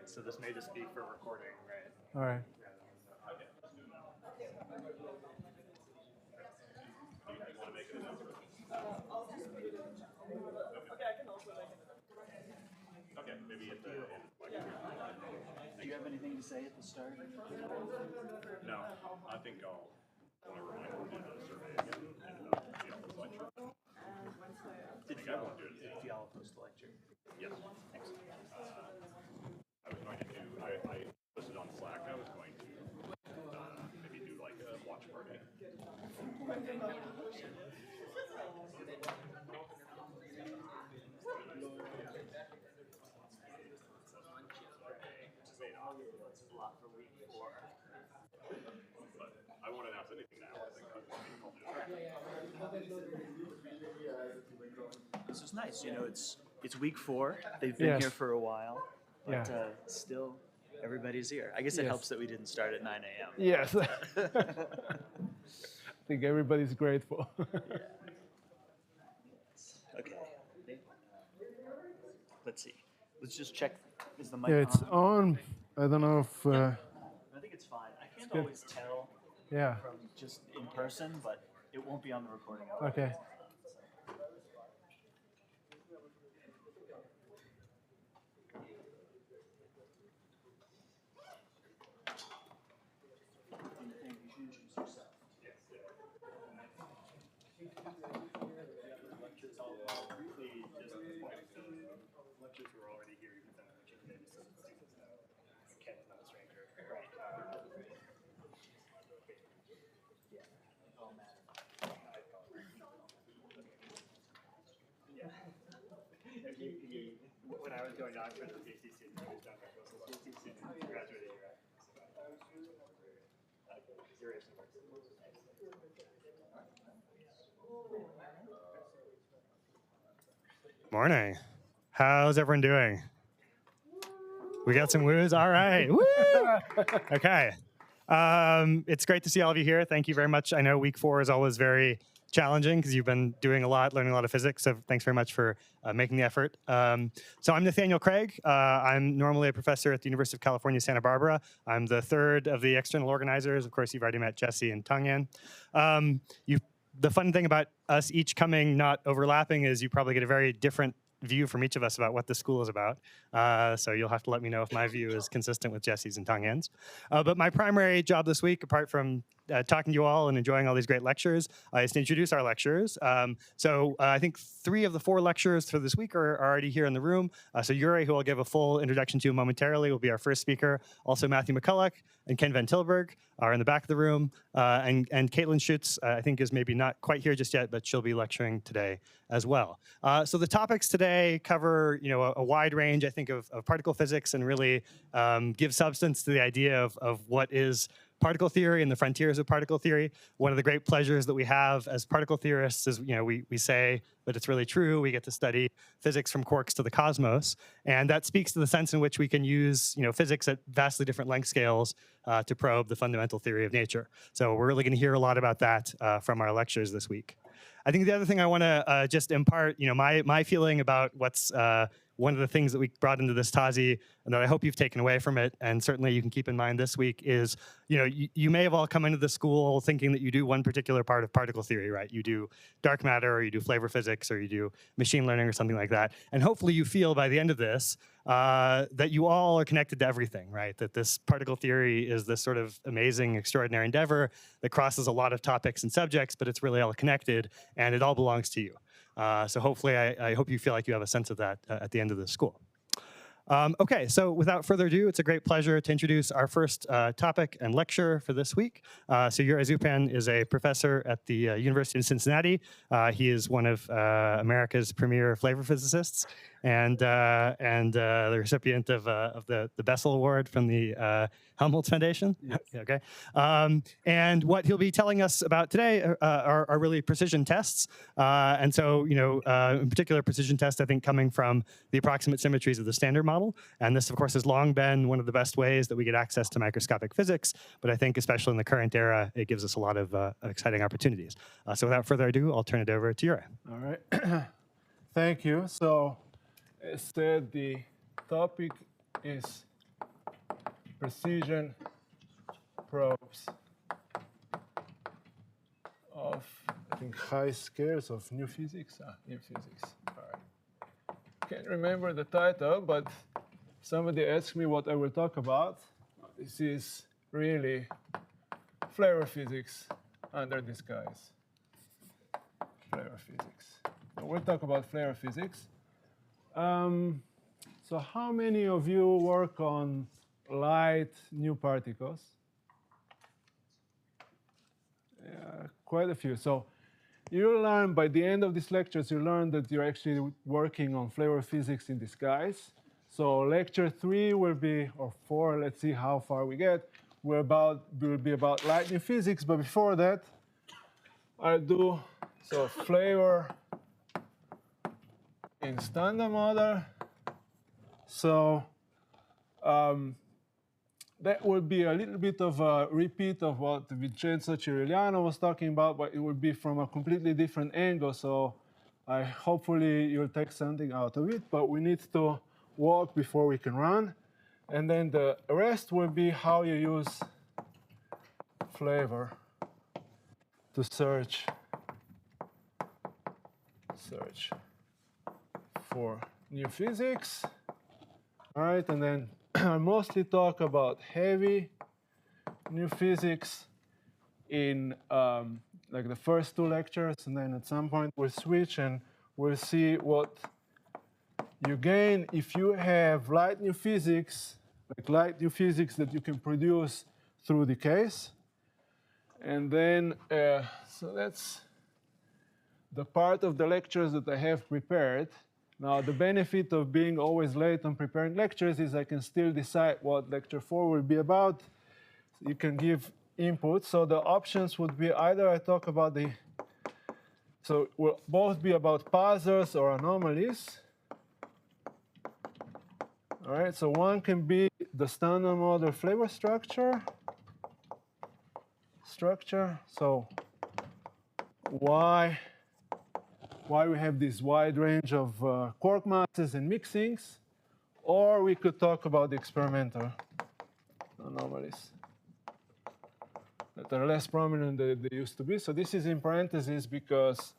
So this may just be for recording, right? All right. Okay. You want to make it announcement? Okay, I can also make it. Okay, maybe at the end. Do you have anything to say at the start? No, I think I'll want to remind you to do the survey again and see all this lecture. Did Fiala post the lecture? Yes. Thanks. I was going to do, I posted on Slack, I was going to maybe do like a watch party. A lot for week 4. But I won't announce anything now. I think I'm being called to This is nice. You know, it's week 4. They've been here for a while, but still everybody's here. I guess it helps that we didn't start at 9 a.m. Yes. I think everybody's grateful. Okay. Let's see. Let's just check. Is the mic Yeah, it's on? on. I don't know if. I think it's fine. I can't always tell from just in person, but it won't be on the recording. Okay. lectures were already here, even though the maybe some students know. Ken is not a stranger. Right. Yeah. When I was going to Oxford, the PhD student, I was done my postdoc. PhD student graduated here. Jure. Morning. How's everyone doing? We got some woos? All right. Woo! Okay. It's great to see all of you here. Thank you very much. I know week 4 is always very challenging because you've been doing a lot, learning a lot of physics. So thanks very much for making the effort. So I'm Nathaniel Craig. I'm normally a professor at the University of California, Santa Barbara. I'm the third of the external organizers. Of course, you've already met Jesse and Tongyan. The fun thing about us each coming not overlapping is you probably get a very different view from each of us about what the school is about. So you'll have to let me know if my view is consistent with Jesse's and Tongyan's. But my primary job this week, apart from talking to you all and enjoying all these great lectures, is to introduce our lecturers. I think 3 of the 4 lecturers for this week are already here in the room. So Jure, who I'll give a full introduction to momentarily, will be our first speaker. Also Matthew McCulloch and Ken Van Tilburg are in the back of the room. And Caitlin Schutz, I think, is maybe not quite here just yet, but she'll be lecturing today as well. So the topics today cover a wide range, I think, of particle physics and really give substance to the idea of what is particle theory and the frontiers of particle theory. One of the great pleasures that we have as particle theorists is, we say, but it's really true, we get to study physics from quarks to the cosmos. And that speaks to the sense in which we can use, physics at vastly different length scales to probe the fundamental theory of nature. So we're really going to hear a lot about that from our lectures this week. I think the other thing I want to just impart, my feeling about what's one of the things that we brought into this TASI and that I hope you've taken away from it, and certainly you can keep in mind this week, is you may have all come into the school thinking that you do one particular part of particle theory, right? You do dark matter, or you do flavor physics, or you do machine learning, or something like that. And hopefully you feel by the end of this that you all are connected to everything, right? That this particle theory is this sort of amazing, extraordinary endeavor that crosses a lot of topics and subjects, but it's really all connected, and it all belongs to you. So hopefully, I hope you feel like you have a sense of that at the end of the school. Okay, so without further ado, it's a great pleasure to introduce our first topic and lecture for this week. So Jure Zupan is a professor at the University of Cincinnati. He is one of America's premier flavor physicists and the recipient of the Bessel Award from the Helmholtz Foundation. Yes. Okay. And what he'll be telling us about today are really precision tests. And so, in particular, precision tests, I think, coming from the approximate symmetries of the Standard Model. And this, of course, has long been one of the best ways that we get access to microscopic physics. But I think, especially in the current era, it gives us a lot of exciting opportunities. So without further ado, I'll turn it over to Jure. All right. Thank you. So, as said, the topic is precision probes of, I think, high scales of new physics. New physics. All right. Can't remember the title, but somebody asked me what I will talk about. This is really flavor physics under disguise. Flavor physics. So we'll talk about flavor physics. So how many of you work on light new particles? Yeah, quite a few. So you learn, by the end of these lectures, you learn that you're actually working on flavor physics in disguise. So lecture 3 will be, or 4, let's see how far we get, will be about light new physics. But before that, I'll do flavor in standard model. So that would be a little bit of a repeat of what Vincenzo Cirigliano was talking about, but it would be from a completely different angle. So hopefully you'll take something out of it, but we need to walk before we can run. And then the rest will be how you use flavor to search for new physics. All right, and then I mostly talk about heavy new physics in like the first 2 lectures, and then at some point we'll switch and we'll see what you gain if you have light new physics, like light new physics that you can produce through decays. And then, so that's the part of the lectures that I have prepared. Now, the benefit of being always late on preparing lectures is I can still decide what lecture 4 will be about. You can give input. So the options would be either I talk about so it will both be about pulsars or anomalies. All right, so one can be the standard model flavor structure. So why we have this wide range of quark masses and mixings, or we could talk about the experimental anomalies that are less prominent than they used to be. So this is in parentheses because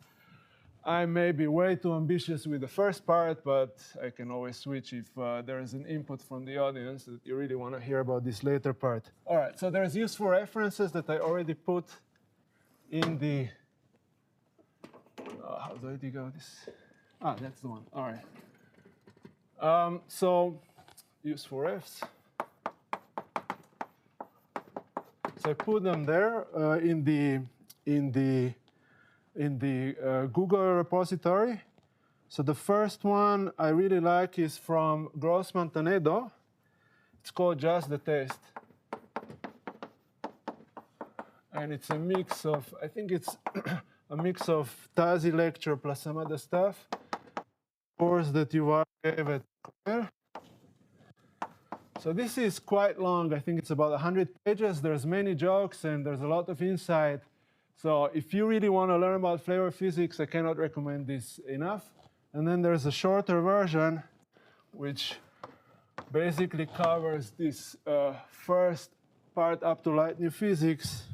I may be way too ambitious with the first part, but I can always switch if there is an input from the audience that you really want to hear about this later part. All right, so there's useful references that I already put in the, how do I go this? That's the one, all right. So useful refs. So I put them there in the Google repository. So the first one I really like is from Grossman Tanedo. It's called Just the Test. And it's a mix of, I think it's a mix of Tazi lecture plus some other stuff. Course that you gave at Cornell. So this is quite long. I think it's about 100 pages. There's many jokes and there's a lot of insight. So if you really want to learn about flavor physics, I cannot recommend this enough. And then there's a shorter version, which basically covers this first part up to light new physics.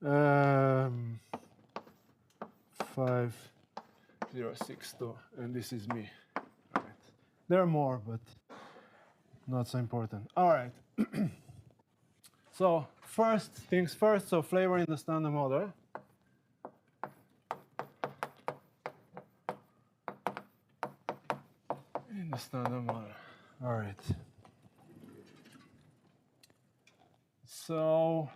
5062, and this is me. All right. There are more, but not so important. All right. So first things first, so flavor in the standard model. In the standard model. All right. So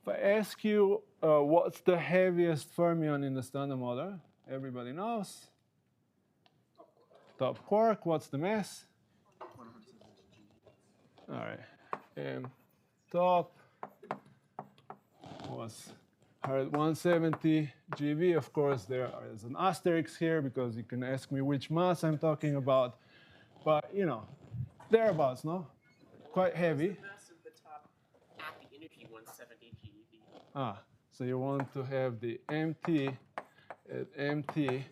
if I ask you what's the heaviest fermion in the standard model, everybody knows. Top quark. What's the mass? All right. Top was 170 GeV. Of course, there is an asterisk here because you can ask me which mass I'm talking about. But, you know, thereabouts, no? Quite heavy. What's the mass of the top at the energy 170 GeV? So you want to have the MT at MT,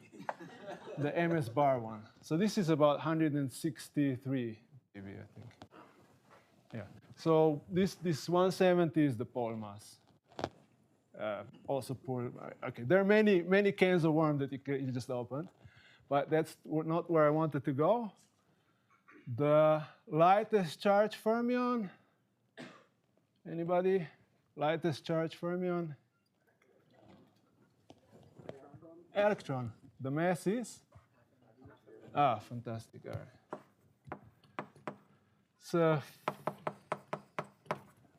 the MS bar one. So this is about 163 GeV, I think. Yeah. So this 170 is the pole mass. Also pole. Okay. There are many cans of worms that you just opened, but that's not where I wanted to go. The lightest charge fermion. Anybody? Lightest charge fermion? Electron. The mass is? Ah, fantastic. All right. So,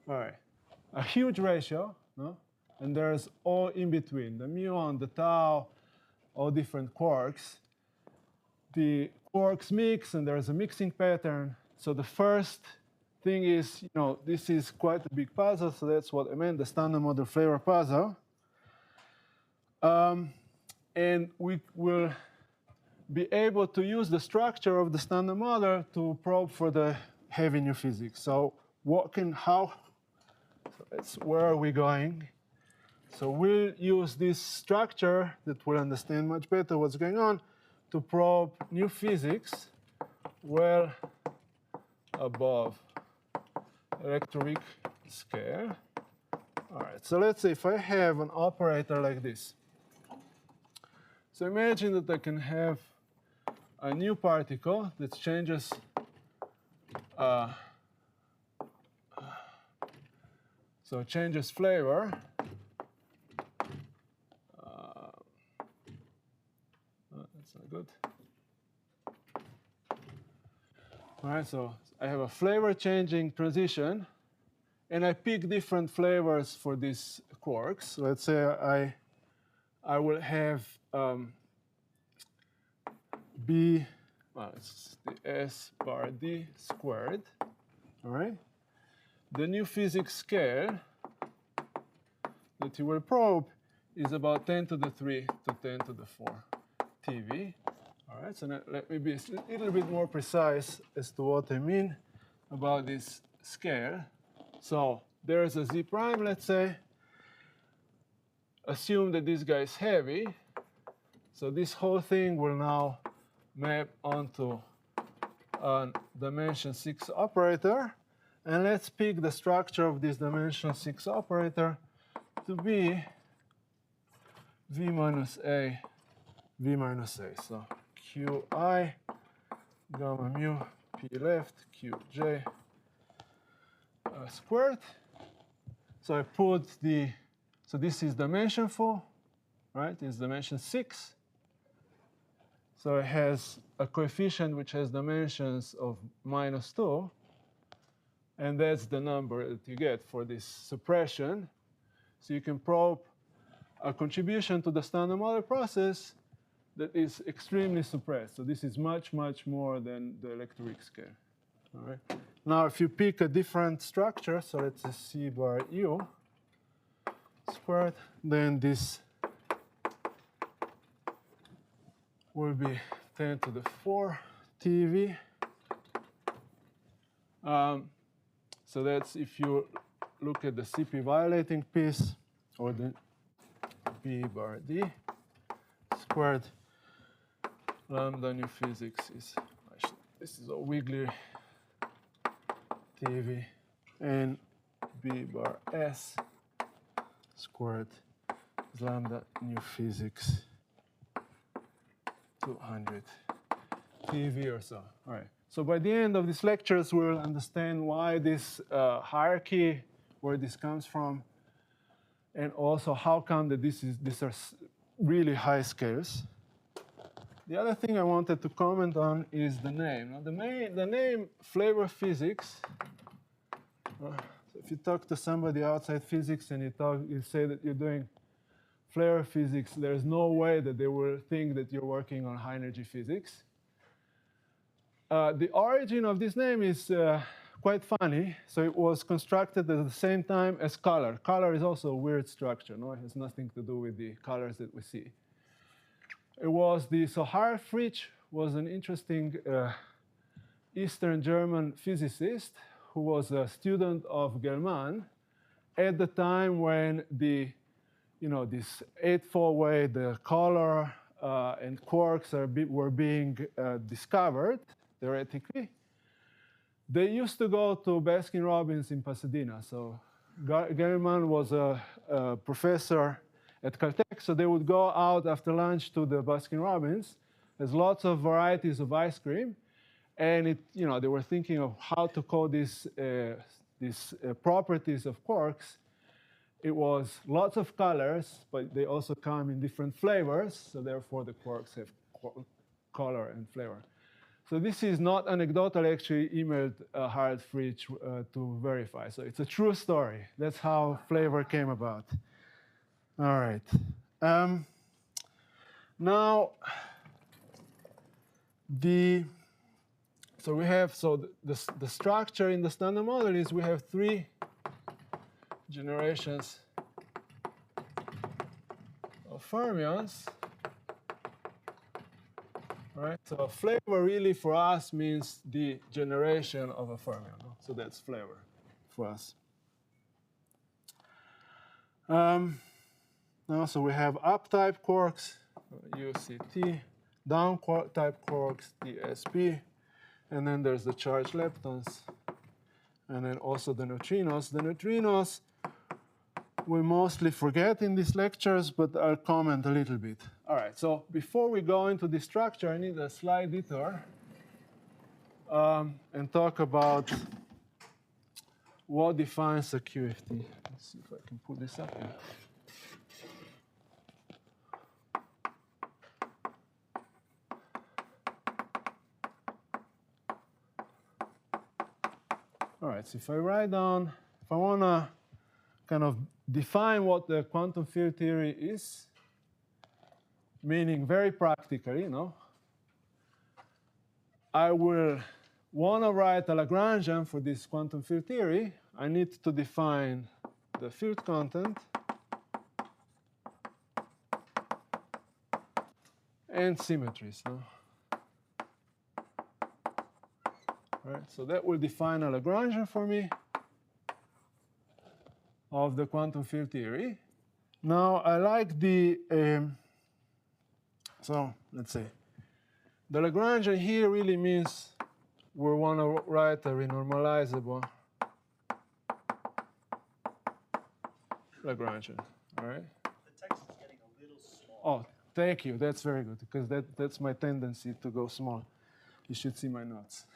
all right. A huge ratio, no? And there's all in between. The muon, the tau, all different quarks. The quarks mix, and there's a mixing pattern. So the first thing is, this is quite a big puzzle, so that's what I meant, the standard model flavor puzzle. And we will be able to use the structure of the standard model to probe for the heavy new physics. So where are we going? So we'll use this structure that will understand much better what's going on to probe new physics well above electroweak scale. All right, so let's say if I have an operator like this. So imagine that I can have a new particle that changes changes flavor. That's not good. All right, so I have a flavor changing transition, and I pick different flavors for these quarks. Let's say I will have it's the S bar D squared, all right? The new physics scale that you will probe is about 10 to the 3 to 10 to the 4 TeV. All right, so now let me be a little bit more precise as to what I mean about this scale. So there's a Z prime, let's say. Assume that this guy is heavy. So this whole thing will now map onto a dimension 6 operator. And let's pick the structure of this dimension 6 operator to be V minus A, V minus A. So Qi, gamma mu, P left, Qj squared. So I put so this is dimension 4, right? It's dimension 6. So it has a coefficient which has dimensions of -2. And that's the number that you get for this suppression. So you can probe a contribution to the standard model process that is extremely suppressed. So this is much, much more than the electroweak scale. All right. Now, if you pick a different structure, so let's say C bar U squared, then this will be 10 to the 4 TeV. So that's if you look at the CP violating piece, or the B bar D squared, lambda new physics is, actually, this is a wiggly TeV, and B bar S squared is lambda new physics 200 TeV or so. All right. So by the end of these lectures, we'll understand why this hierarchy, where this comes from, and also how come that these are really high scales. The other thing I wanted to comment on is the name. Now, the name flavor physics. So if you talk to somebody outside physics and you say that you're doing flavor physics, there's no way that they will think that you're working on high energy physics. The origin of this name is quite funny. So it was constructed at the same time as color. Color is also a weird structure. No, it has nothing to do with the colors that we see. It was so Harald Fritzsche was an interesting Eastern German physicist who was a student of Gell-Mann at the time when this eightfold way, the color and quarks were being discovered theoretically. they used to go to Baskin-Robbins in Pasadena. So German was a professor at Caltech, so they would go out after lunch to the Baskin-Robbins. There's lots of varieties of ice cream, and they were thinking of how to code these properties of quarks. It was lots of colors, but they also come in different flavors, so therefore the quarks have color and flavor. So this is not anecdotal. I actually emailed Harald Fritsch to verify. So it's a true story. That's how flavor came about. All right. Now, the structure in the standard model is we have 3 generations of fermions. Right? So flavor really for us means the generation of a fermion. So that's flavor for us. Now, so we have up-type quarks, UCT, down-type quarks, DSP, and then there's the charged leptons, and then also the neutrinos. The neutrinos we mostly forget in these lectures, but I'll comment a little bit. All right, so before we go into the structure, I need a slight detour and talk about what defines a QFT. Let's see if I can put this up here. All right, so if I want to kind of define what the quantum field theory is, meaning very practically, I will want to write a Lagrangian for this quantum field theory. I need to define the field content and symmetries. Right, so that will define a Lagrangian for me of the quantum field theory. Now, I like so let's say, the Lagrangian here really means we want to write a renormalizable Lagrangian, all right? The text is getting a little small. Oh, thank you. That's very good, because that's my tendency to go small. You should see my notes.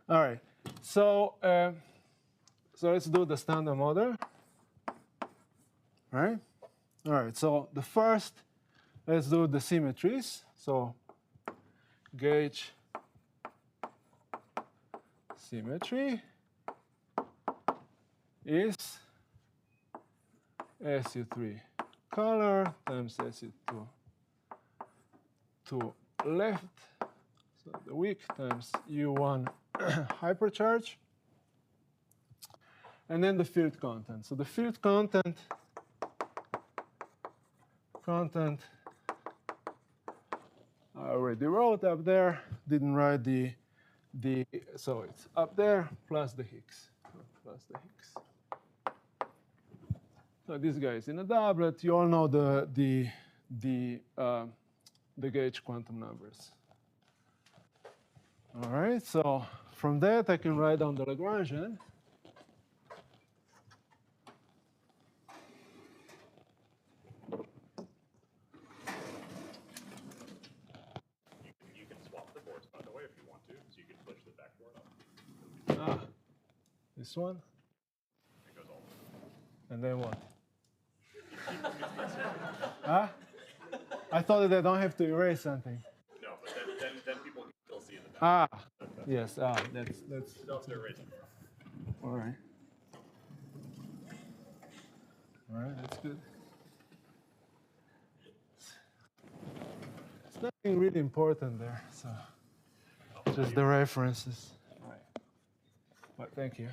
All right. So let's do the standard model. Right? All right. So the first, let's do the symmetries. So gauge symmetry is SU3 color times SU2 to left. So the weak times U1 hypercharge. And then the field content. So the field content I already wrote up there. Didn't write so it's up there plus the Higgs. So this guy is in a doublet. You all know the gauge quantum numbers. All right, so from that I can write down the Lagrangian. You can swap the boards, by the way, if you want to. So you can push the backboard up. This one? It goes all the way. And then what? Huh? I thought that I don't have to erase something. No, but then people can still see in the back. Yes. That's. Don't have to erase it. All right. All right, that's good. It's nothing really important there, so just the references. All right. But thank you.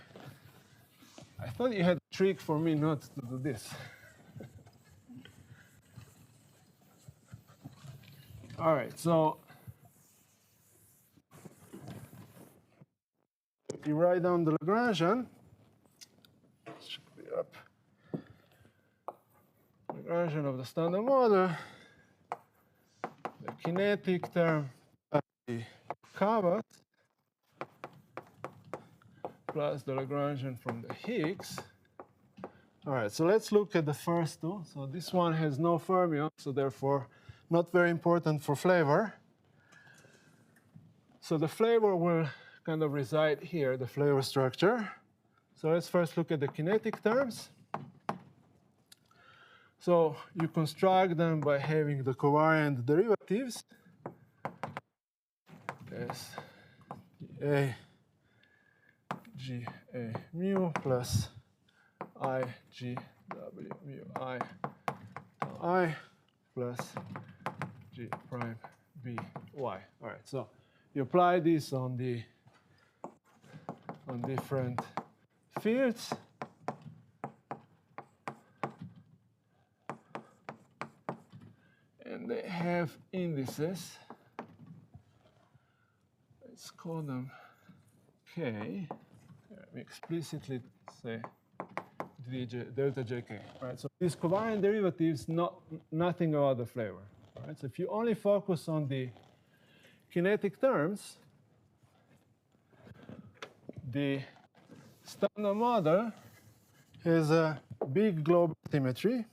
I thought you had a trick for me not to do this. All right, so you write down the Lagrangian. Should be up. Lagrangian of the standard model. The kinetic term, the Cabot, plus the Lagrangian from the Higgs. All right, so let's look at the first two. So this one has no fermion, so therefore not very important for flavor. So the flavor will kind of reside here, the flavor structure. So let's first look at the kinetic terms. So you construct them by having the covariant derivatives. S A G A mu plus I G W mu I plus G prime B Y. All right, so you apply this on different fields. And they have indices. Let's call them K. Let me explicitly say delta JK. Right? So these covariant derivatives, nothing about the flavor. Right? So if you only focus on the kinetic terms, the standard model has a big global symmetry.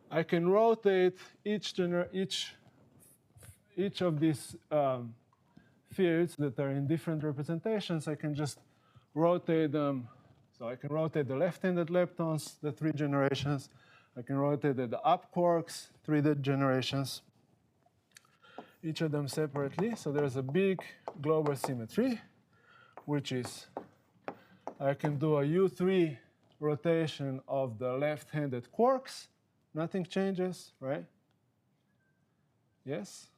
I can rotate each of these fields that are in different representations. I can just rotate them. So I can rotate the left-handed leptons, the 3 generations. I can rotate the up quarks, 3 generations, each of them separately. So there's a big global symmetry, which is I can do a U3 rotation of the left-handed quarks. Nothing changes, right? Yes?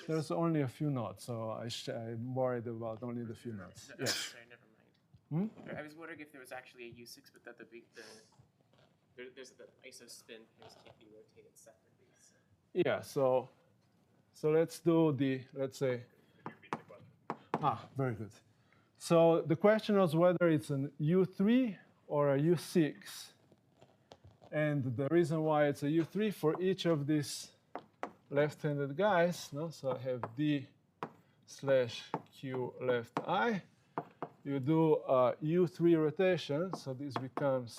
There's only a few nodes, so I'm worried about only the few nodes. Yes. Sorry, never mind. I was wondering if there was actually a U6, but that there's the isospin pairs can't be rotated separately. So. Yeah, so let's do let's say. Very good. So the question was whether it's an U3 or a U6. And the reason why it's a U3 for each of these left-handed guys, no? So I have D/Q left I. You do a U3 rotation, so this becomes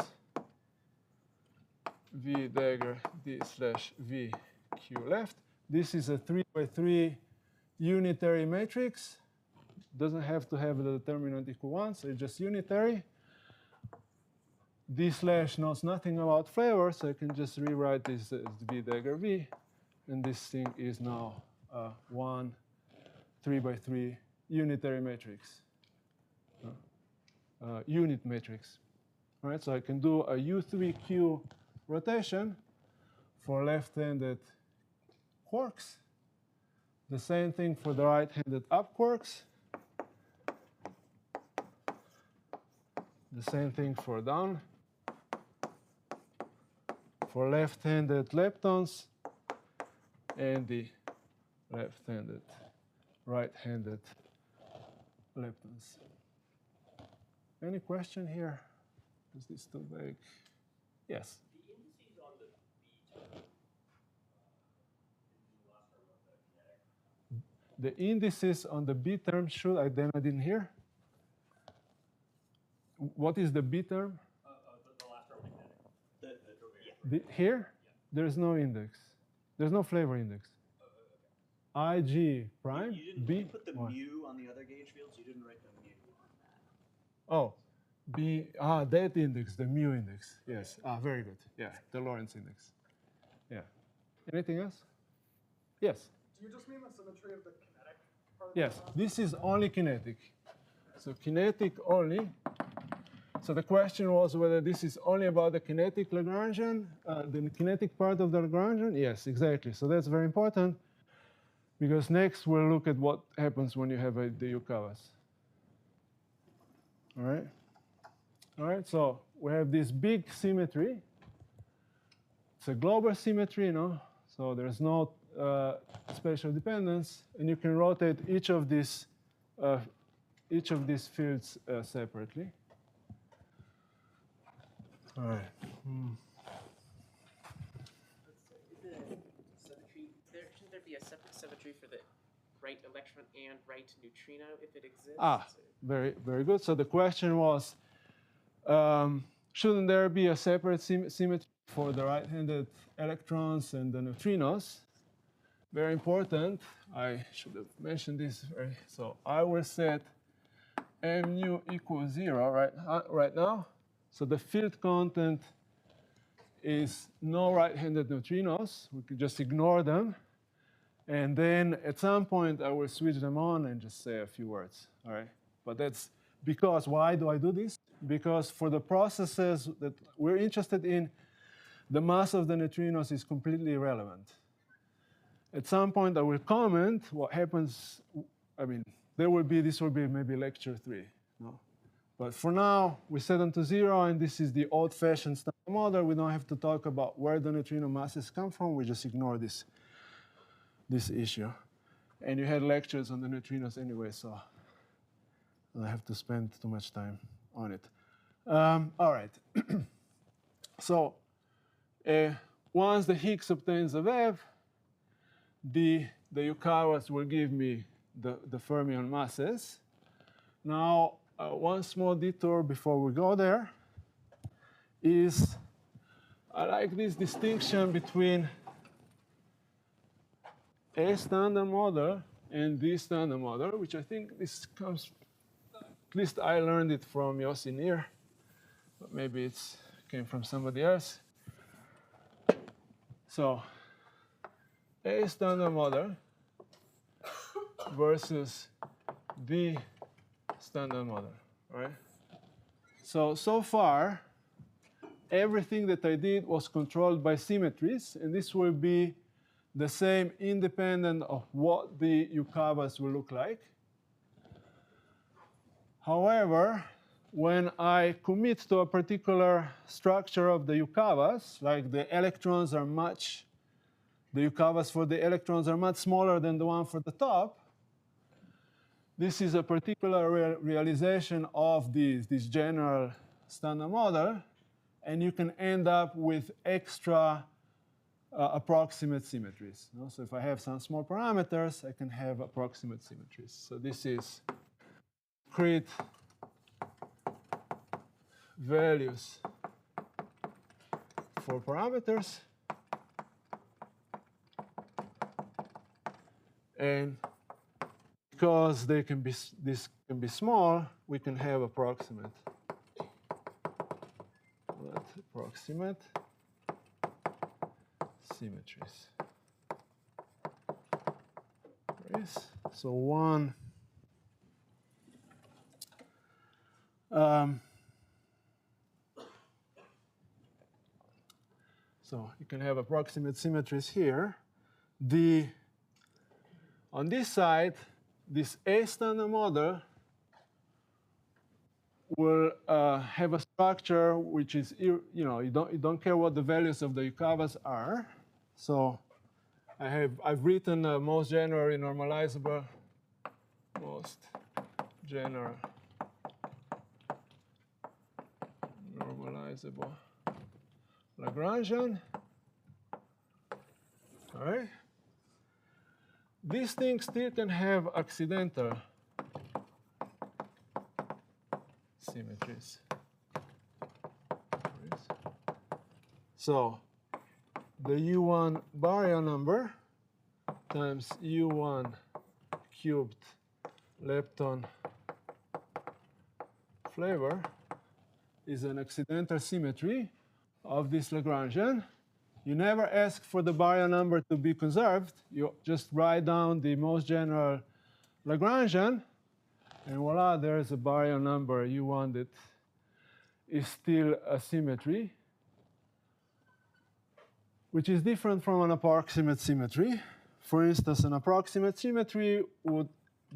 V dagger D/V Q left. This is a 3x3 unitary matrix. Doesn't have to have the determinant equal 1, so it's just unitary. D/ knows nothing about flavor, so I can just rewrite this as V dagger V. And this thing is now a 1 3x3 unitary matrix, unit matrix. All right, so I can do a U3Q rotation for left-handed quarks. The same thing for the right-handed up quarks. The same thing for down. For left-handed leptons and the left-handed, right-handed leptons. Any question here? Is this too vague? Yes? The indices on the B term should, I didn't hear. What is the B term? The last row kinetic. Here? There's no index. There's no flavor index. IG prime, You put the mu on the other gauge fields. You didn't write the mu on that. Oh, that index, the mu index. Yes. Very good. Yeah, the Lorentz index. Yeah. Anything else? Yes. Do you just mean the symmetry of the kinetic part? Yes. This is only kinetic. So kinetic only. So the question was whether this is only about the kinetic Lagrangian, the kinetic part of the Lagrangian. Yes, exactly. So that's very important because next we'll look at what happens when you have the Yukawas. All right. All right. So we have this big symmetry. It's a global symmetry, you know. So there's no spatial dependence, and you can rotate each of these fields separately. All right. Shouldn't there be a separate symmetry for the right electron and right neutrino if it exists? Ah, very, very good. So the question was, shouldn't there be a separate symmetry for the right-handed electrons and the neutrinos? Very important. I should have mentioned this. So I will set mu equals 0 right now. So the field content is no right-handed neutrinos. We could just ignore them. And then at some point, I will switch them on and just say a few words. All right. But that's because, why do I do this? Because for the processes that we're interested in, the mass of the neutrinos is completely irrelevant. At some point, I will comment what happens. I mean, this will be maybe lecture 3. No? But for now, we set them to 0, and this is the old-fashioned standard model. We don't have to talk about where the neutrino masses come from. We just ignore this issue. And you had lectures on the neutrinos anyway, so I don't have to spend too much time on it. All right. So once the Higgs obtains a wave, the Yukawas will give me the fermion masses. Now, one small detour before we go there is I like this distinction between a standard model and this standard model, which I think this comes, at least I learned it from Yossi Nir, but maybe it came from somebody else. So a standard model versus the standard model, right? So far, everything that I did was controlled by symmetries, and this will be the same independent of what the Yukawas will look like. However, when I commit to a particular structure of the Yukawas, like the Yukawas for the electrons are much smaller than the one for the top, this is a particular realization of this general standard model, and you can end up with extra approximate symmetries. You know? So if I have some small parameters, I can have approximate symmetries. So this is discrete values for parameters. And because this can be small, we can have approximate. Approximate symmetries. So one. So you can have approximate symmetries here. On this side, this A standard model will have a structure which is, you don't care what the values of the Yukawas are. So I've written a most generally normalizable, Lagrangian. All right. These things still can have accidental symmetries. So the U1 baryon number times U1 cubed lepton flavor is an accidental symmetry of this Lagrangian. You never ask for the baryon number to be conserved. You just write down the most general Lagrangian, and voila, there's a baryon number U1 that is still a symmetry, which is different from an approximate symmetry. For instance, an approximate symmetry would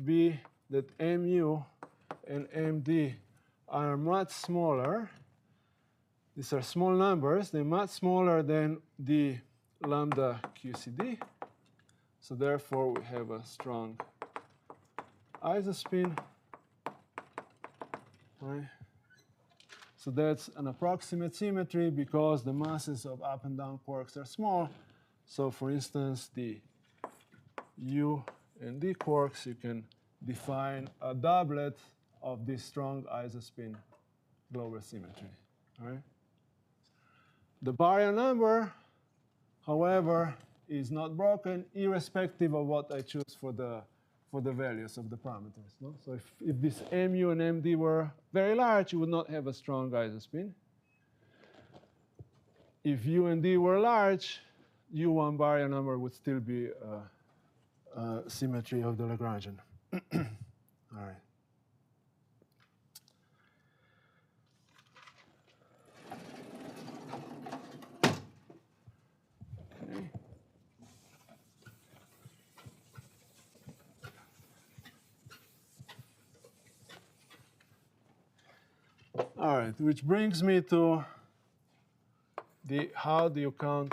be that mu and md are much smaller. These are small numbers. They're much smaller than the lambda QCD. So therefore, we have a strong isospin. Right? So that's an approximate symmetry because the masses of up and down quarks are small. So for instance, the U and d quarks, you can define a doublet of this strong isospin global symmetry. All right? The baryon number, however, is not broken irrespective of what I choose for the values of the parameters. No? So if this mu and md were very large, you would not have a strong isospin. If u and d were large, u1 baryon number would still be a symmetry of the Lagrangian. All right. Okay. All right, which brings me to how do you count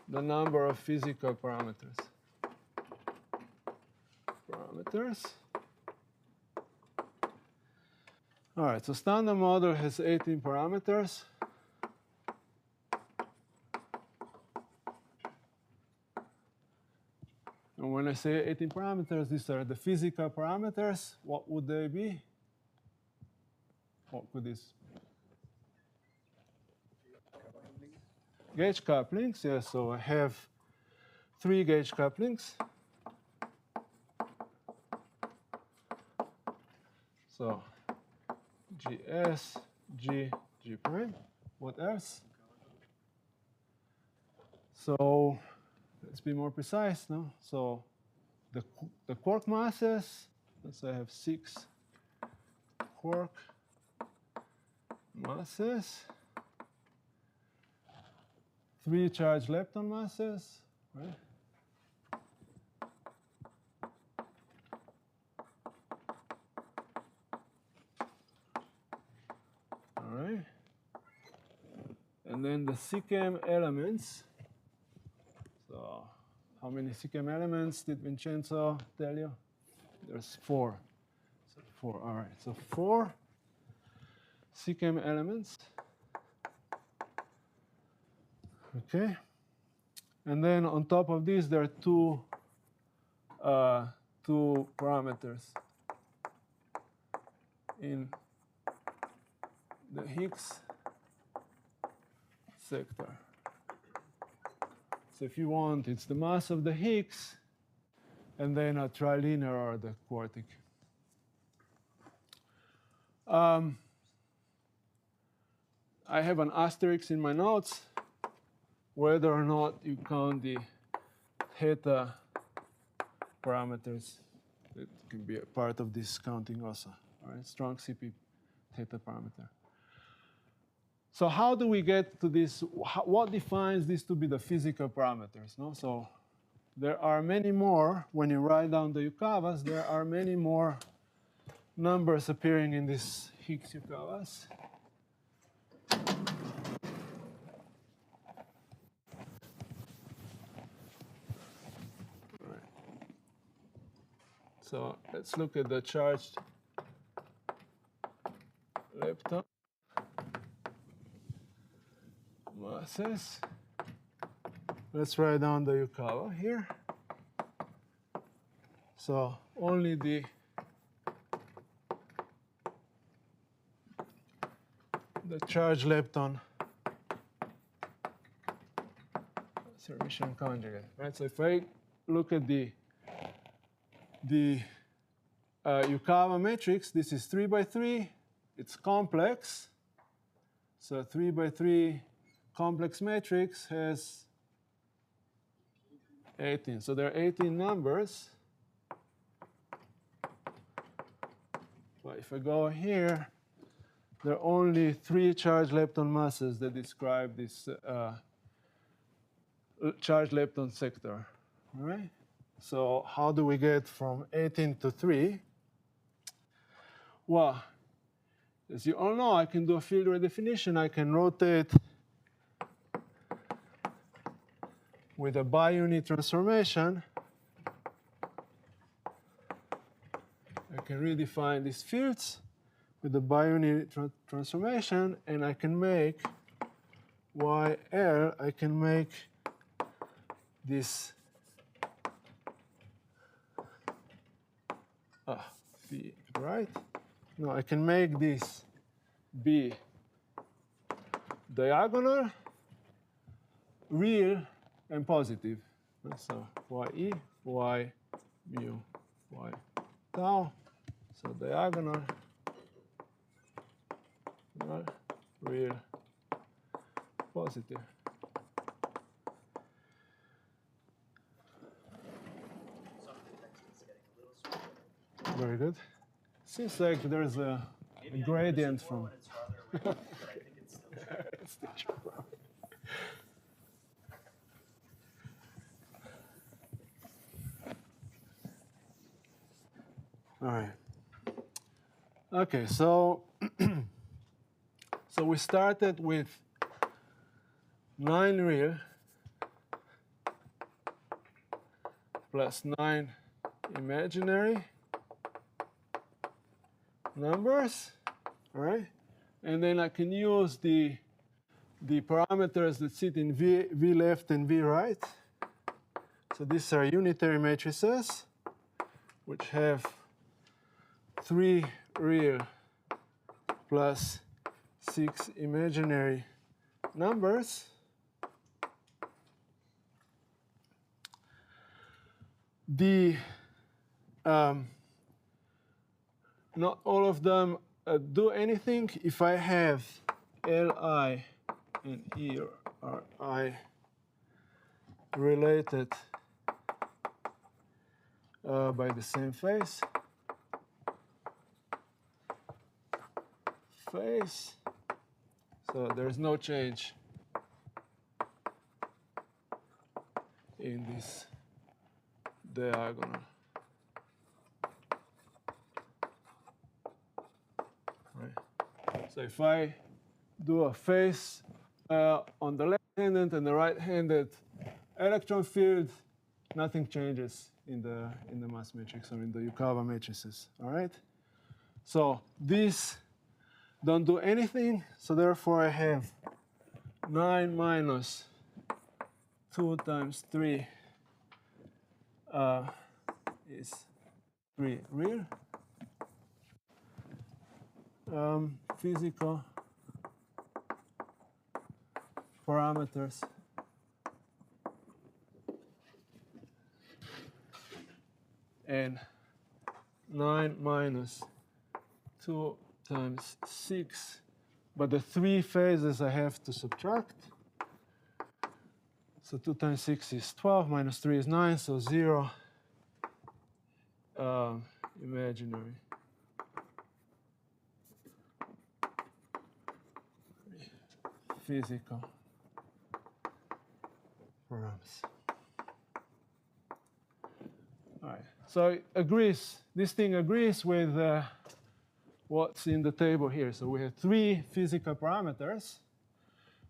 the number of physical parameters? All right, so standard model has 18 parameters. And when I say 18 parameters, these are the physical parameters. What would they be? What could this? Gauge couplings, yes. So I have 3 gauge couplings. So GS, G, G prime. What else? So let's be more precise now. So the quark masses, so I have 6 quark masses, 3 charged lepton masses, right? All right. And then the SICAM elements. So how many SICAM elements did Vincenzo tell you? There's 4. So 4, all right. So 4 SICAM elements. Okay. And then on top of this, there are two parameters in the Higgs sector. So if you want, it's the mass of the Higgs, and then a trilinear or the quartic. I have an asterisk in my notes whether or not you count the theta parameters. It can be a part of this counting also. All right, strong CP theta parameter. So how do we get to this? What defines this to be the physical parameters? No? So there are many more, when you write down the Yukawas, there are many more numbers appearing in this Higgs Yukawas. So let's look at the charged lepton masses. Let's write down the Yukawa here. So only the charged lepton Hermitian conjugate, right? So if I look at the Yukawa matrix, this is 3 by 3. It's complex. So 3 by 3 complex matrix has 18. So there are 18 numbers. But if I go here, there are only 3 charged lepton masses that describe this charged lepton sector. All right? So how do we get from 18 to 3? Well, as you all know, I can do a field redefinition. I can rotate with a biunit transformation. I can redefine these fields with the biunit transformation, and I can make YL, I can make this V, right? No, I can make this be diagonal, real, and positive. So YE, Y mu, Y tau. So diagonal, real, positive. Very good. Seems like there's a gradient from. All right. Okay, so so we started with 9 real plus 9 imaginary numbers, all right? And then I can use the parameters that sit in V left and V right. So these are unitary matrices, which have 3 real plus 6 imaginary numbers. Not all of them do anything. If I have Li and E are I related by the same phase, so there's no change in this diagonal. Right. So if I do a phase on the left-handed and the right-handed electron field, nothing changes in the mass matrix or in the Yukawa matrices. All right. So these don't do anything. So therefore, I have 9 minus 2 times 3 is 3 real. Physical parameters and 9 minus 2 times 6, but the 3 phases I have to subtract. So 2 times 6 is 12, minus 3 is 9, so 0 imaginary. Physical params. All right, so it agrees, this thing agrees with what's in the table here. So we have 3 physical parameters,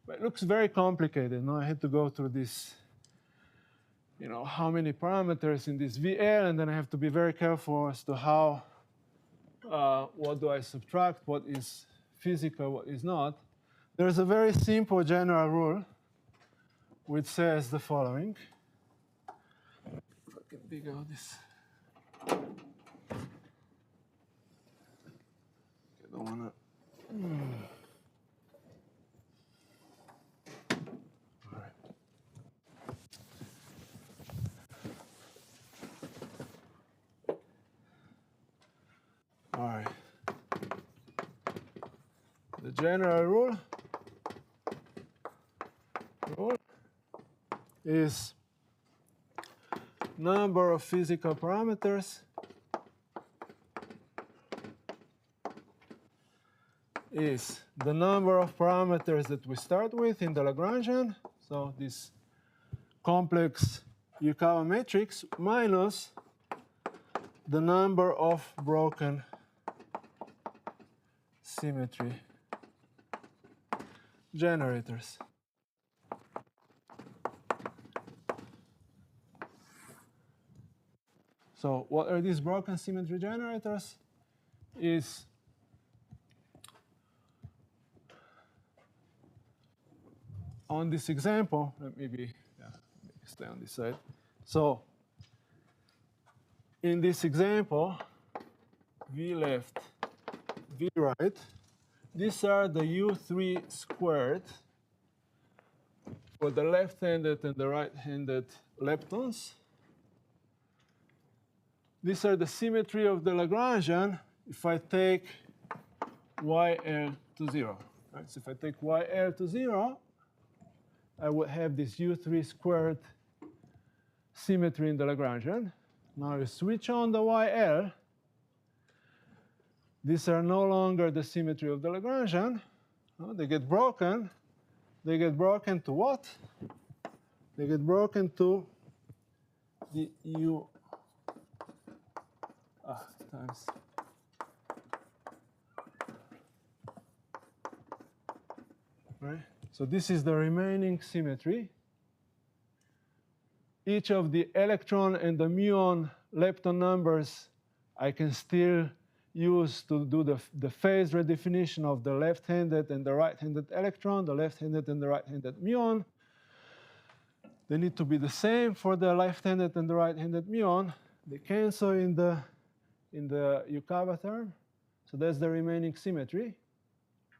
but it looks very complicated. Now I had to go through this, how many parameters in this VL, and then I have to be very careful as to how, what do I subtract, what is physical, what is not. There's a very simple general rule which says the following. If I can dig out this. I don't want to. All right. All right. The general rule is number of physical parameters is the number of parameters that we start with in the Lagrangian, so this complex Yukawa matrix, minus the number of broken symmetry generators. So what are these broken symmetry generators? Is on this example, let me be stay on this side. So in this example, V left, V right, these are the U3 squared for the left-handed and the right-handed leptons. These are the symmetry of the Lagrangian if I take YL to 0. Right? So if I take YL to 0, I would have this U3 squared symmetry in the Lagrangian. Now you switch on the YL. These are no longer the symmetry of the Lagrangian. They get broken. They get broken to what? They get broken to the U times. Right? So this is the remaining symmetry. Each of the electron and the muon lepton numbers I can still use to do the phase redefinition of the left-handed and the right-handed electron, the left-handed and the right-handed muon. They need to be the same for the left-handed and the right-handed muon. They cancel in the Yukawa term. So that's the remaining symmetry.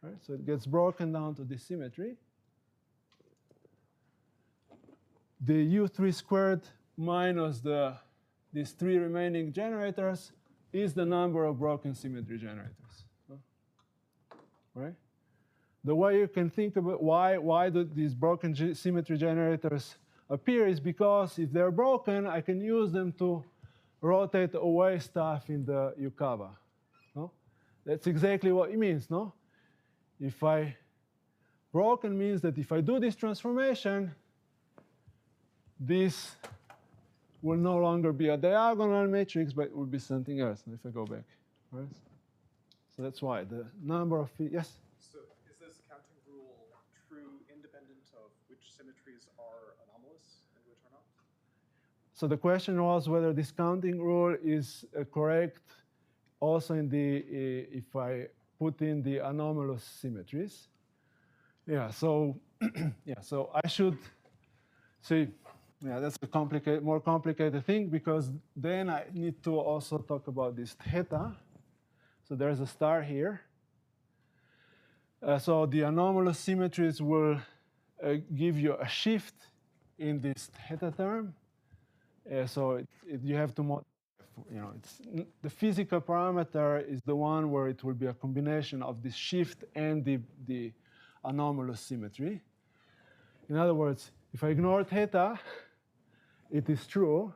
Right? So it gets broken down to this symmetry. The U3 squared minus these three remaining generators is the number of broken symmetry generators. Right? The way you can think about why do these broken symmetry generators appear is because if they're broken, I can use them to rotate away stuff in the Yukawa. No? That's exactly what it means, no? If I broken means that if I do this transformation, this will no longer be a diagonal matrix, but it will be something else. If I go back, right? So that's why the number of yes. So is this counting rule true independent of which symmetries are anomalous and which are not? So the question was whether this counting rule is correct also in the if I put in the anomalous symmetries. Yeah. So yeah. So I should see. Yeah, that's a more complicated thing because then I need to also talk about this theta. So there's a star here. So the anomalous symmetries will give you a shift in this theta term. So you have to, the physical parameter is the one where it will be a combination of the shift and the anomalous symmetry. In other words, if I ignore theta, it is true,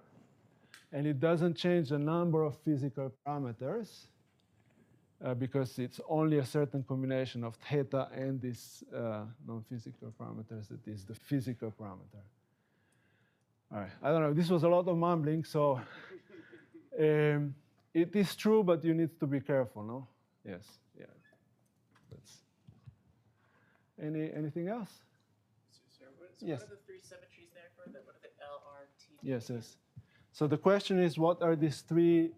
and it doesn't change the number of physical parameters because it's only a certain combination of theta and these non-physical parameters that is the physical parameter. All right, I don't know, this was a lot of mumbling, so it is true, but you need to be careful, no? Yes, yeah. That's anything else? So Yes. what are the three symmetries there for? What are the LRT? Yes, yes. So the question is, what are these three,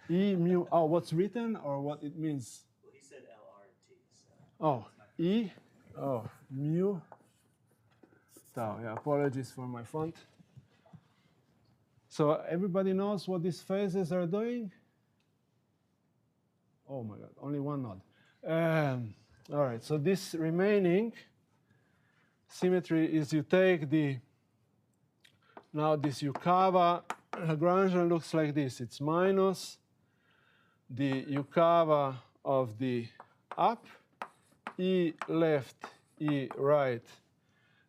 E, mu, oh, what's written or what it means? Well, he said LRT. So Oh, E, oh, mu, tau. Yeah, apologies for my font. So everybody knows what these phases are doing? Oh my God, only one node. All right, so this remaining symmetry is you take now this Yukawa Lagrangian looks like this. It's minus the Yukawa of the up, E left, E right,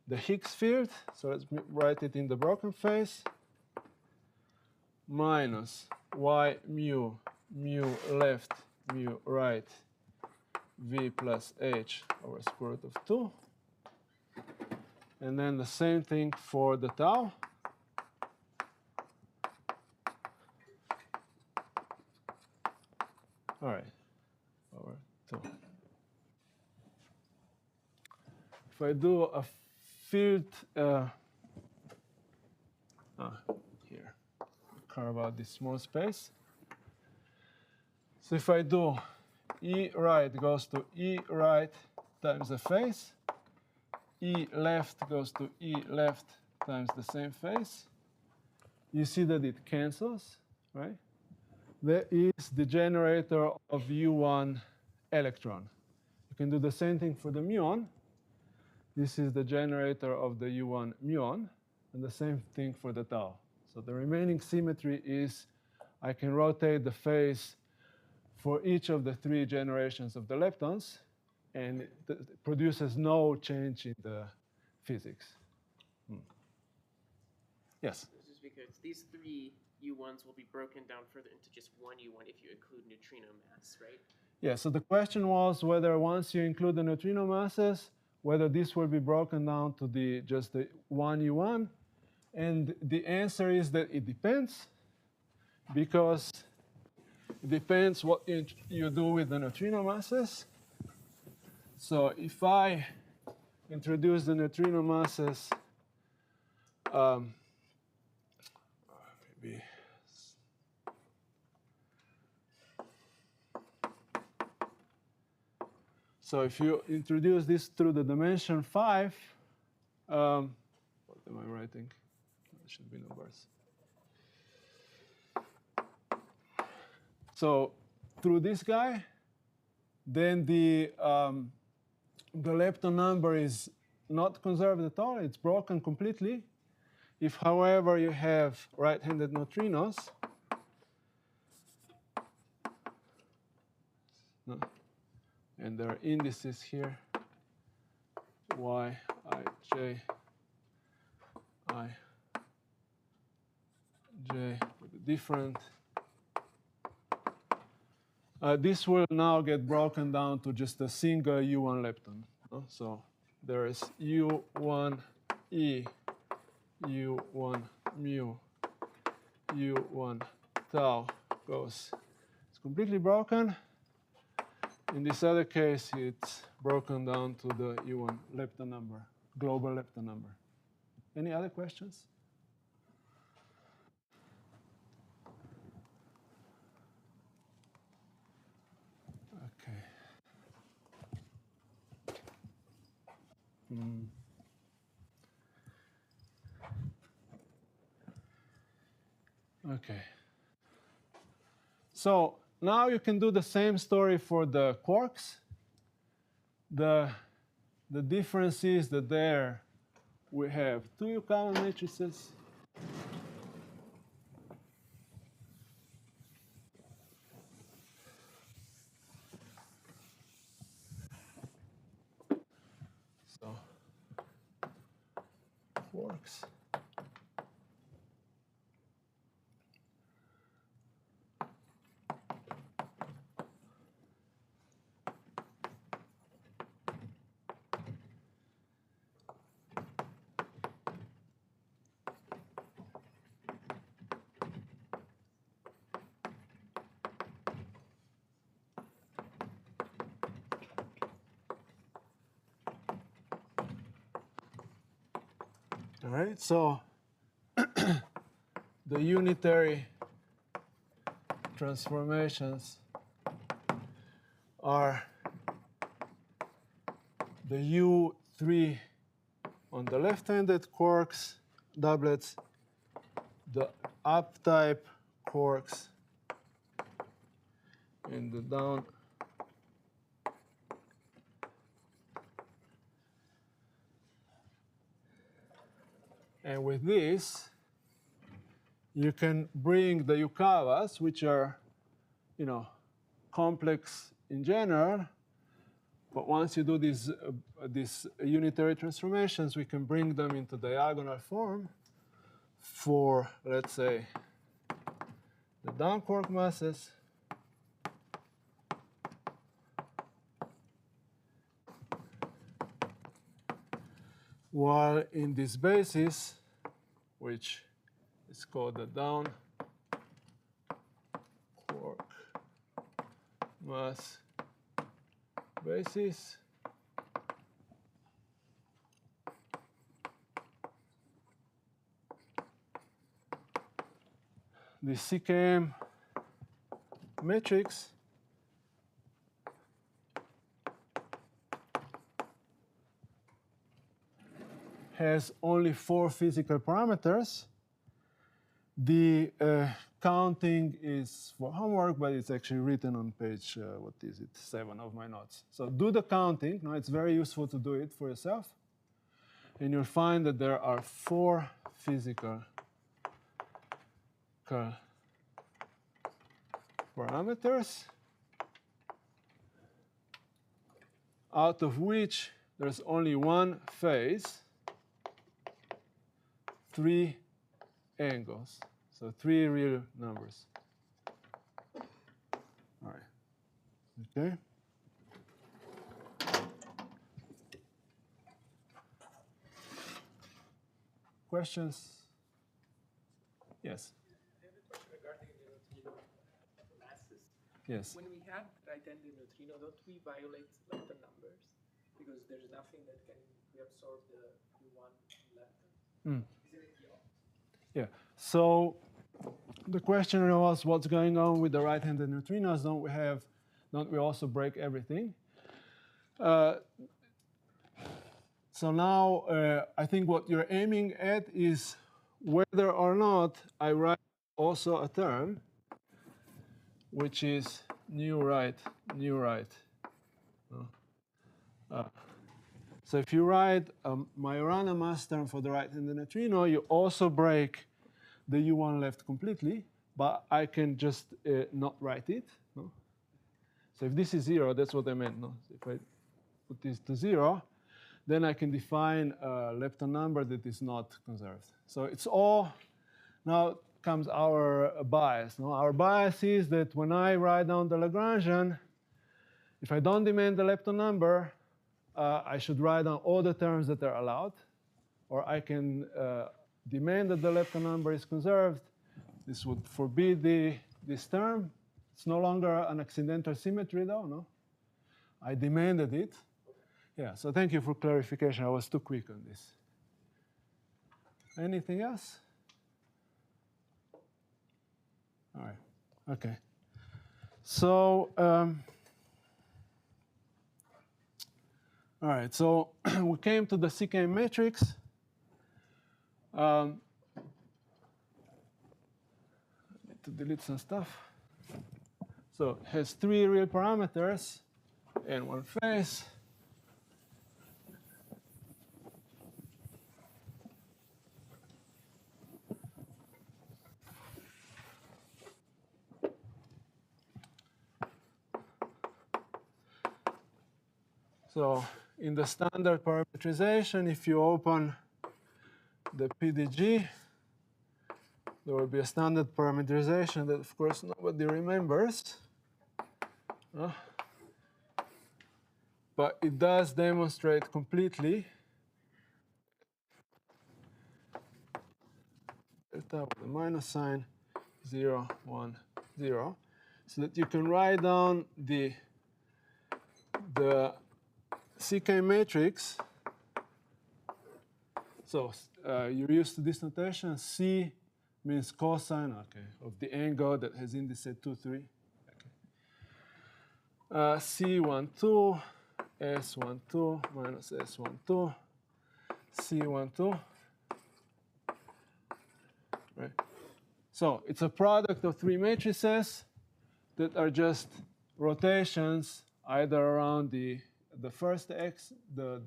the Higgs field. So let's write it in the broken phase. Minus Y mu, mu left, mu right, V plus H over square root of 2. And then the same thing for the tau. All right, over 2. If I do a field, here, carve out this small space. So if I do E right goes to E right times the phase, E left goes to E left times the same phase. You see that it cancels, right? There is the generator of U1 electron. You can do the same thing for the muon. This is the generator of the U1 muon, and the same thing for the tau. So the remaining symmetry is I can rotate the phase for each of the 3 generations of the leptons, and it produces no change in the physics. Yes? This is because these 3 U1s will be broken down further into just one U1 if you include neutrino mass, right? Yeah, so the question was whether once you include the neutrino masses, whether this will be broken down to just the one U1. And the answer is that it depends, because it depends what you do with the neutrino masses. So if I introduce the neutrino masses, maybe. So if you introduce this through the dimension 5, what am I writing? It should be numbers. So through this guy, then the lepton number is not conserved at all. It's broken completely. If, however, you have right-handed neutrinos, and there are indices here, y, I, j, I, j, different. This will now get broken down to just a single U1 lepton. So there is U1E, U1 mu, U1 tau goes. It's completely broken. In this other case, it's broken down to the U1 lepton number, global lepton number. Any other questions? Okay. Okay. So now you can do the same story for the quarks. The difference is that there we have 2 Yukawa matrices. So quarks. All right, so the unitary transformations are the U3 on the left-handed quarks, doublets, the up-type quarks, and the down. And with this, you can bring the Yukawas, which are, complex in general. But once you do these unitary transformations, we can bring them into diagonal form for, let's say, the down quark masses. While in this basis, which is called the down quark mass basis, the CKM matrix has only 4 physical parameters. The counting is for homework, but it's actually written on page, 7 of my notes. So do the counting. Now, it's very useful to do it for yourself. And you'll find that there are 4 physical parameters, out of which there's only one phase, 3 angles. So 3 real numbers. All right. Okay. Questions? Yes. I have a question regarding the neutrino masses. Yes. When we have right-handed neutrino, don't we violate lepton numbers? Because there's nothing that can reabsorb the U1 lepton. Isn't it the opposite? Yeah. So the question was, what's going on with the right-handed neutrinos? Don't we also break everything? So now I think what you're aiming at is whether or not I write also a term which is new right. So if you write a Majorana mass term for the right-handed neutrino, you also break the U1 left completely, but I can just not write it. No? So if this is 0, that's what I meant. No? So if I put this to 0, then I can define a lepton number that is not conserved. So it's all, now comes our bias. No? Our bias is that when I write down the Lagrangian, if I don't demand the lepton number, I should write down all the terms that are allowed, or I can demand that the lepton number is conserved. This would forbid this term. It's no longer an accidental symmetry, though, no? I demanded it. Yeah, so thank you for clarification. I was too quick on this. Anything else? All right, OK. So, all right, so we came to the CK matrix. I need to delete some stuff. So it has 3 real parameters and 1 phase. So in the standard parametrization, if you open the PDG, there will be a standard parameterization that, of course, nobody remembers. But it does demonstrate completely delta with a minus sign, 0, 1, 0, so that you can write down the CK matrix. So you're used to this notation. C means cosine, of the angle that has indices 2, 3. C12, S12 minus S12, C12. Right. So it's a product of 3 matrices that are just rotations either around the first x, so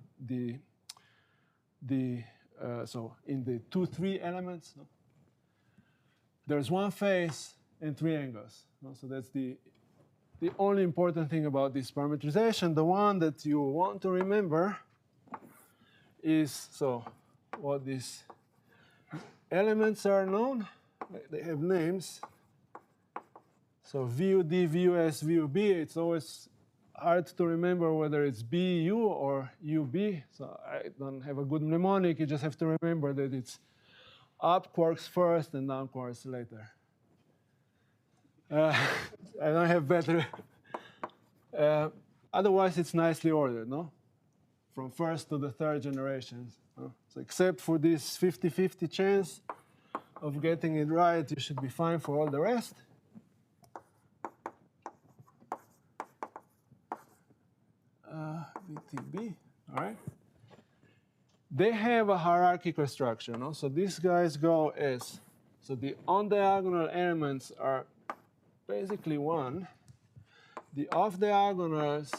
in the 2, 3 elements, no? There's 1 phase and 3 angles. No? So that's the only important thing about this parametrization. The one that you want to remember is, so what these elements are known. They have names. So VUD, VUS, VUB, it's always hard to remember whether it's BU or UB. So I don't have a good mnemonic. You just have to remember that it's up quarks first and down quarks later. I don't have better. Otherwise, it's nicely ordered, no? From first to the third generations. No? So except for this 50-50 chance of getting it right, you should be fine for all the rest. VTB, all right? they have a hierarchical structure. No? So these guys go as, so the on-diagonal elements are basically 1. The off-diagonals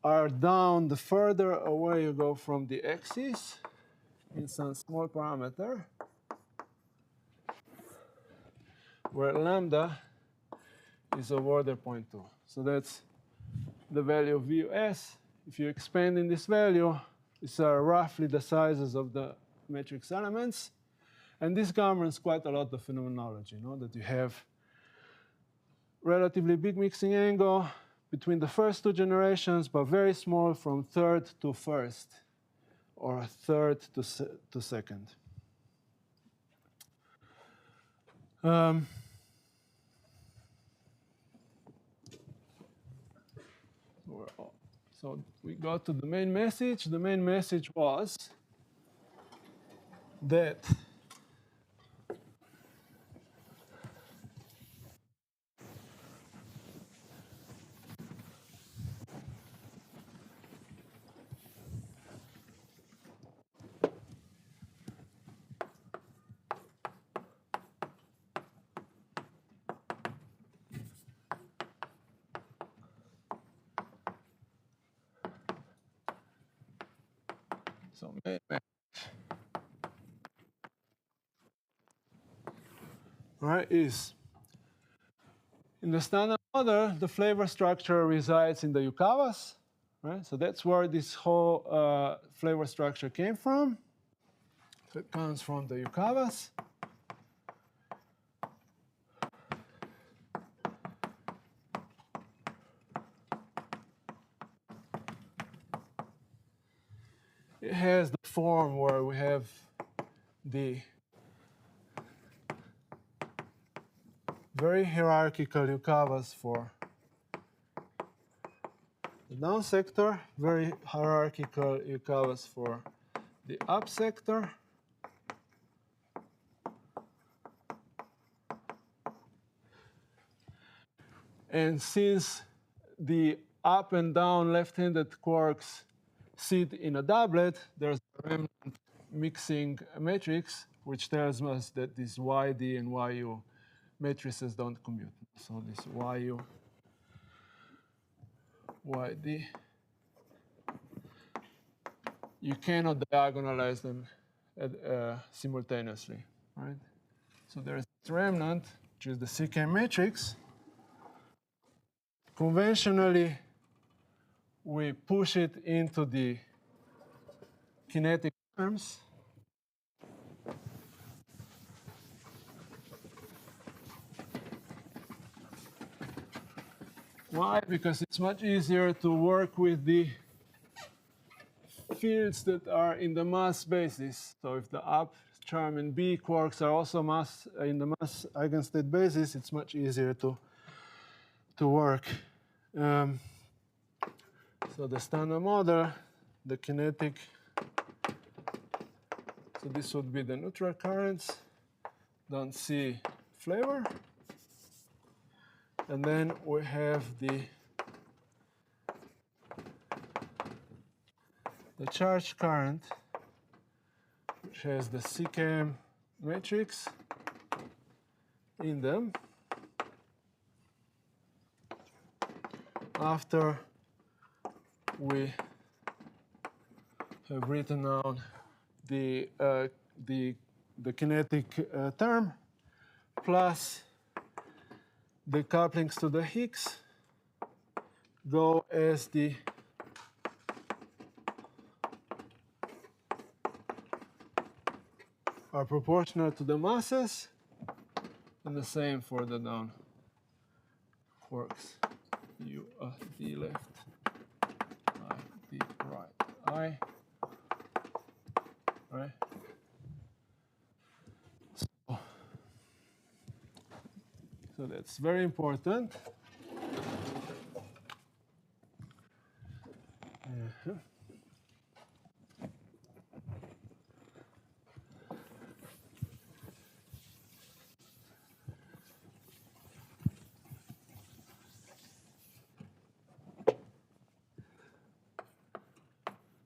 are down the further away you go from the axis in some small parameter, where lambda is of order 0.2. So that's the value of VUS. If you expand in this value, it's roughly the sizes of the matrix elements. And this governs quite a lot of phenomenology, that you have relatively big mixing angle between the first 2 generations, but very small from third to first, or third to second. So we got to the main message. The main message was that right, is in the standard model, the flavor structure resides in the Yukawas, right? So that's where this whole flavor structure came from. So it comes from the Yukawas. It has the form where we have the very hierarchical Yukawas for the down sector, very hierarchical Yukawas for the up sector. And since the up and down left-handed quarks sit in a doublet, there's a remnant mixing matrix, which tells us that these YD and YU matrices don't commute. So this YU, YD, you cannot diagonalize them simultaneously, right? So there's this remnant, which is the CK matrix. Conventionally, we push it into the kinetic terms. Why? Because it's much easier to work with the fields that are in the mass basis. So if the up charm and B quarks are also mass in the mass eigenstate basis, it's much easier to work. So the standard model, the kinetic, so this would be the neutral currents. Don't see flavor. And then we have the charge current, which has the CKM matrix in them. After we have written down the kinetic term plus the couplings to the Higgs go as the are proportional to the masses, and the same for the down quarks. U D left, I D right, I. Right. So that's very important.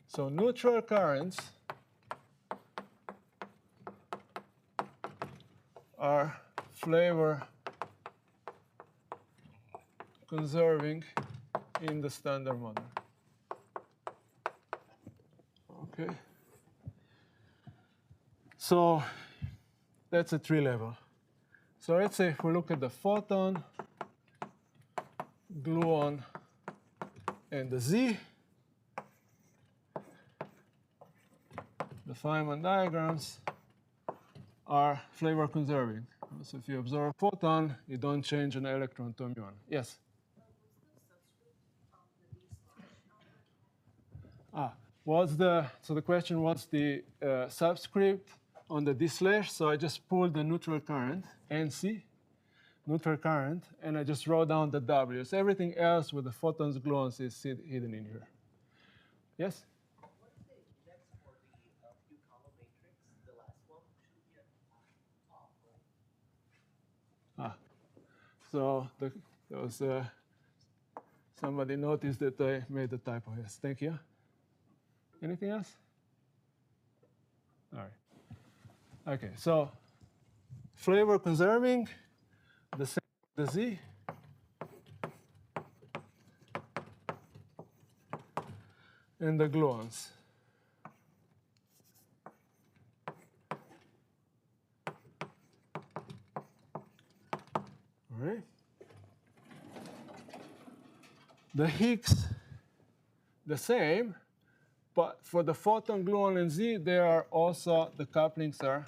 So neutral currents are flavor conserving in the standard model. Okay. So that's a 3 level. So let's say if we look at the photon, gluon, and the Z, the Feynman diagrams are flavor conserving. So if you absorb a photon, you don't change an electron to a muon. Yes? So the question was the subscript on the D slash. So I just pulled the neutral current, NC, neutral current, and I just wrote down the W. So everything else with the photons, gluons is hidden in here. Yes? What is the index for the few column matrix? The last one should be off, right? So there was somebody noticed that I made a typo. Yes, thank you. Anything else? All right. Okay, so flavor conserving, the same the Z. And the gluons. All right. The Higgs, the same, but for the photon, gluon, and Z, there are also the couplings are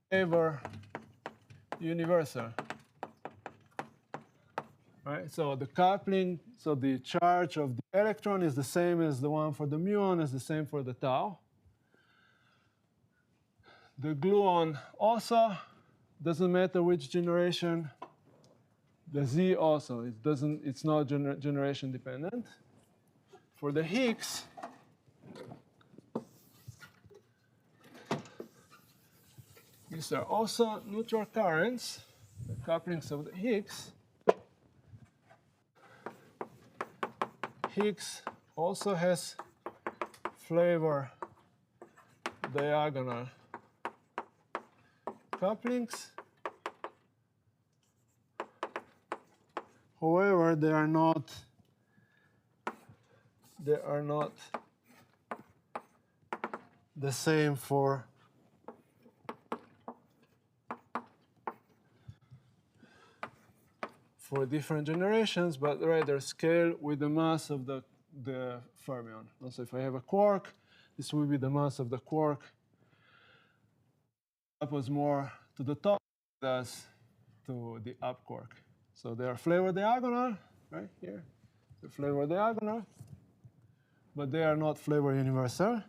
flavor universal. Right? So the coupling, so the charge of the electron is the same as the one for the muon, is the same for the tau. The gluon also doesn't matter which generation. The Z also, it's not generation dependent. For the Higgs, these are also neutral currents, the couplings of the Higgs. Higgs also has flavor diagonal couplings. However, they are not the same for different generations, but rather scale with the mass of the fermion. Also, if I have a quark, this will be the mass of the quark. That was more to the top as to the up quark. So they are flavor diagonal, right here. The flavor diagonal, but they are not flavor universal.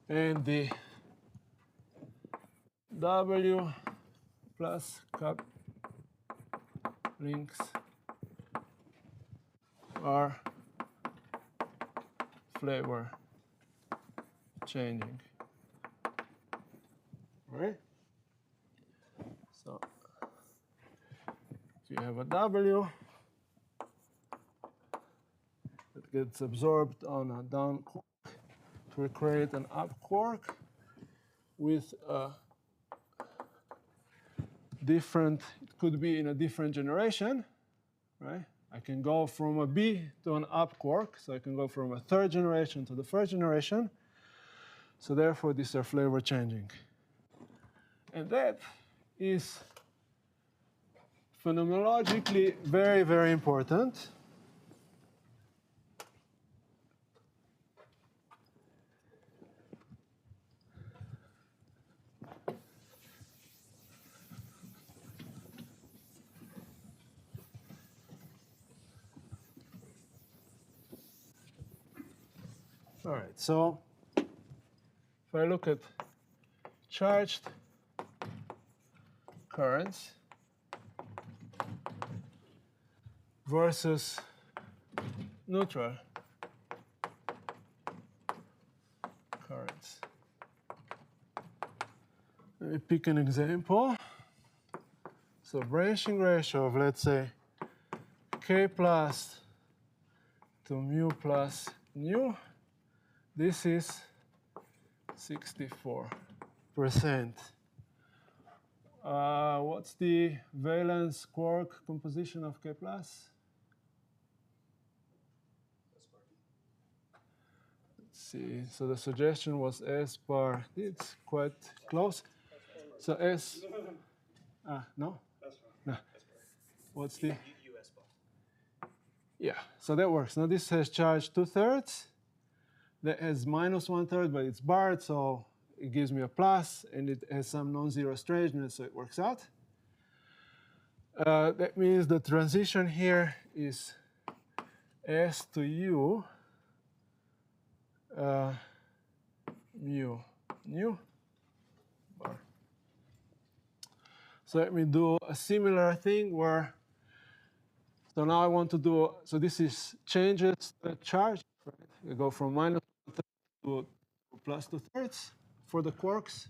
And the W plus couplings are flavor changing. Right? So if you have a W that gets absorbed on a down quark, it will create an up quark with a different, it could be in a different generation, right? I can go from a B to an up quark, so I can go from a third generation to the first generation. So therefore, these are flavor changing. And that is phenomenologically very, very important. All right, so if I look at charged currents versus neutral currents. Let me pick an example. So branching ratio of, let's say, K plus to mu plus nu this is 64%. What's the valence quark composition of K plus? Let's see. So the suggestion was S bar. It's quite close. So S. No? No. What's the? US bar. Yeah. So that works. Now this has charge 2/3. That has minus 1/3, but it's barred, so it gives me a plus, and it has some non-zero strangeness, so it works out. That means the transition here is S to U mu bar. So let me do a similar thing where, so now I want to do, so this is changes the charge, right? We go from minus 1/3 to plus 2/3 for the quarks.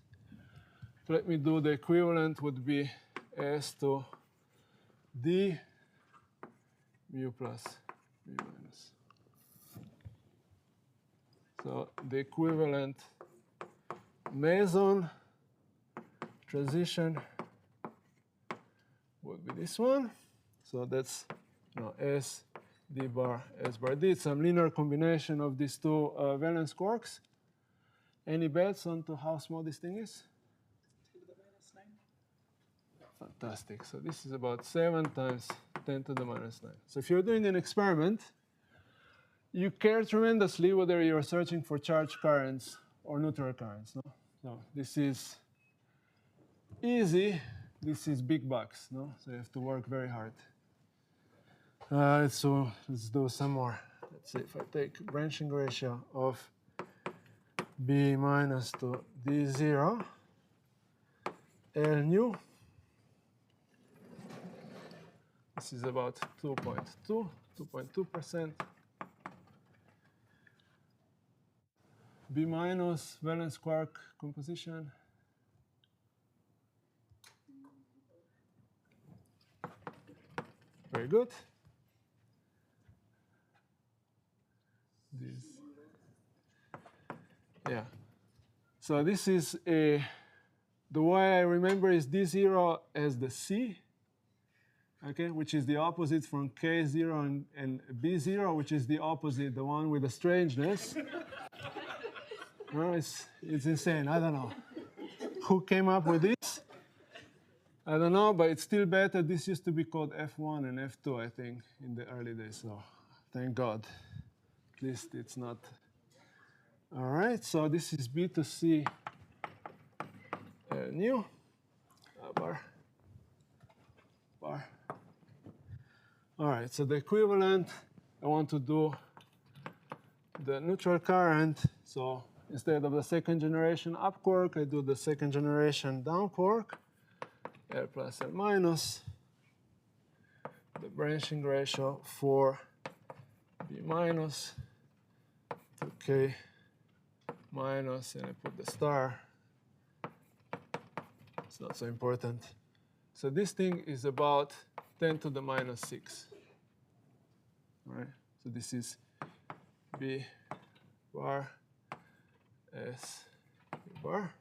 So let me do the equivalent would be S to D mu plus mu minus. So the equivalent meson transition would be this one. So that's S d bar S bar d. It's some linear combination of these two valence quarks. Any bets on to how small this thing is? 10 to the minus 9. Fantastic. So this is about 7 times 10 to the minus 9. So if you're doing an experiment, you care tremendously whether you're searching for charge currents or neutral currents. No? So this is easy. This is big bucks. No? So you have to work very hard. So let's do some more. Let's see if I take branching ratio of B minus to D0 L nu. This is about 2.2%. B minus valence quark composition. Very good. This. Yeah. So this is the way I remember is D0 as the C, okay, which is the opposite from K0 and B0, which is the opposite, the one with the strangeness. No, it's insane. I don't know. Who came up with this? I don't know, but it's still better. This used to be called F1 and F2, I think, in the early days. So thank God. At least it's not. All right, so this is B to C nu bar. All right, so the equivalent, I want to do the neutral current. So instead of the second generation up quark, I do the second generation down quark, L plus L minus. The branching ratio for B minus to K minus, and I put the star. It's not so important. So this thing is about 10 to the minus 6. All right, so this is B bar S B bar.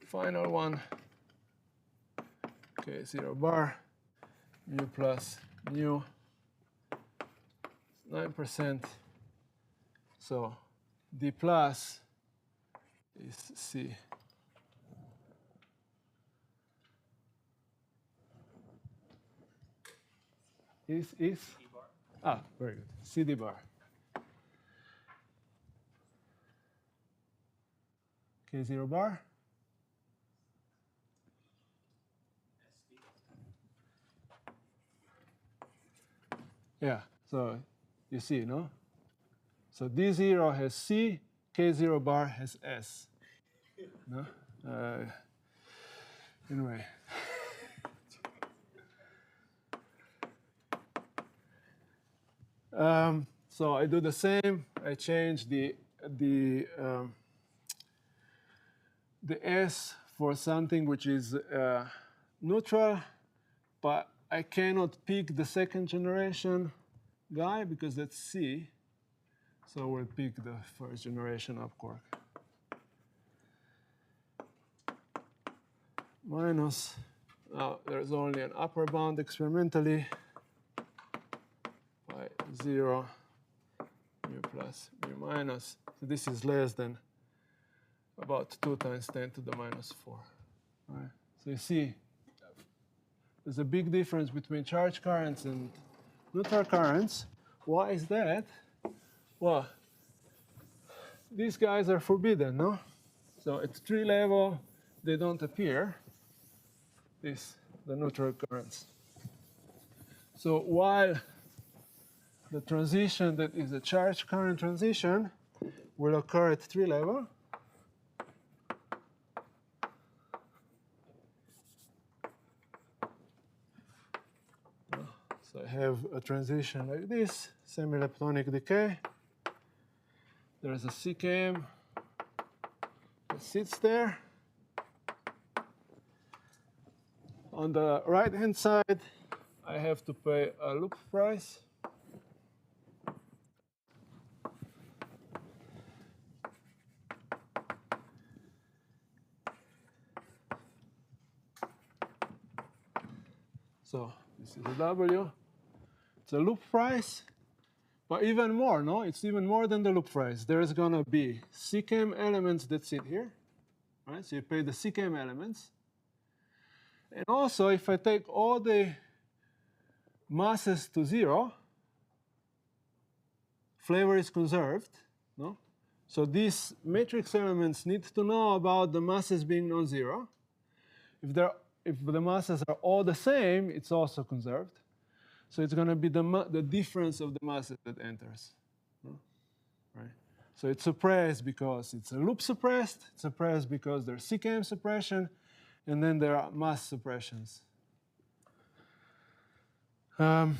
Final one, K0 bar, mu plus mu, 9%. So D plus is C. Is very good. CD bar. K0 bar. Yeah, so you see, no? So D0 has C, K0 bar has S. No? Anyway. So I do the same. I change the S for something which is neutral, but I cannot pick the second generation guy because that's C. So we'll pick the first generation up quark. Minus, now there's only an upper bound experimentally by 0, mu plus, mu minus. So this is less than about 2 times 10 to the minus 4. All right. So you see, there's a big difference between charge currents and neutral currents. Why is that? Well, these guys are forbidden, no? So at 3 level, they don't appear, the neutral currents. So while the transition that is a charge current transition will occur at 3 level, so I have a transition like this, semi-leptonic decay. There's a CKM that sits there. On the right-hand side, I have to pay a loop price. So this is a W. It's a loop price, but even more, no? It's even more than the loop price. There's going to be CKM elements that sit here, right? So you pay the CKM elements. And also, if I take all the masses to 0, flavor is conserved, no? So these matrix elements need to know about the masses being non-zero. If the masses are all the same, it's also conserved. So it's going to be the difference of the masses that enters, no? Right? So it's suppressed because it's a loop suppressed. It's suppressed because there's CKM suppression. And then there are mass suppressions. Okay,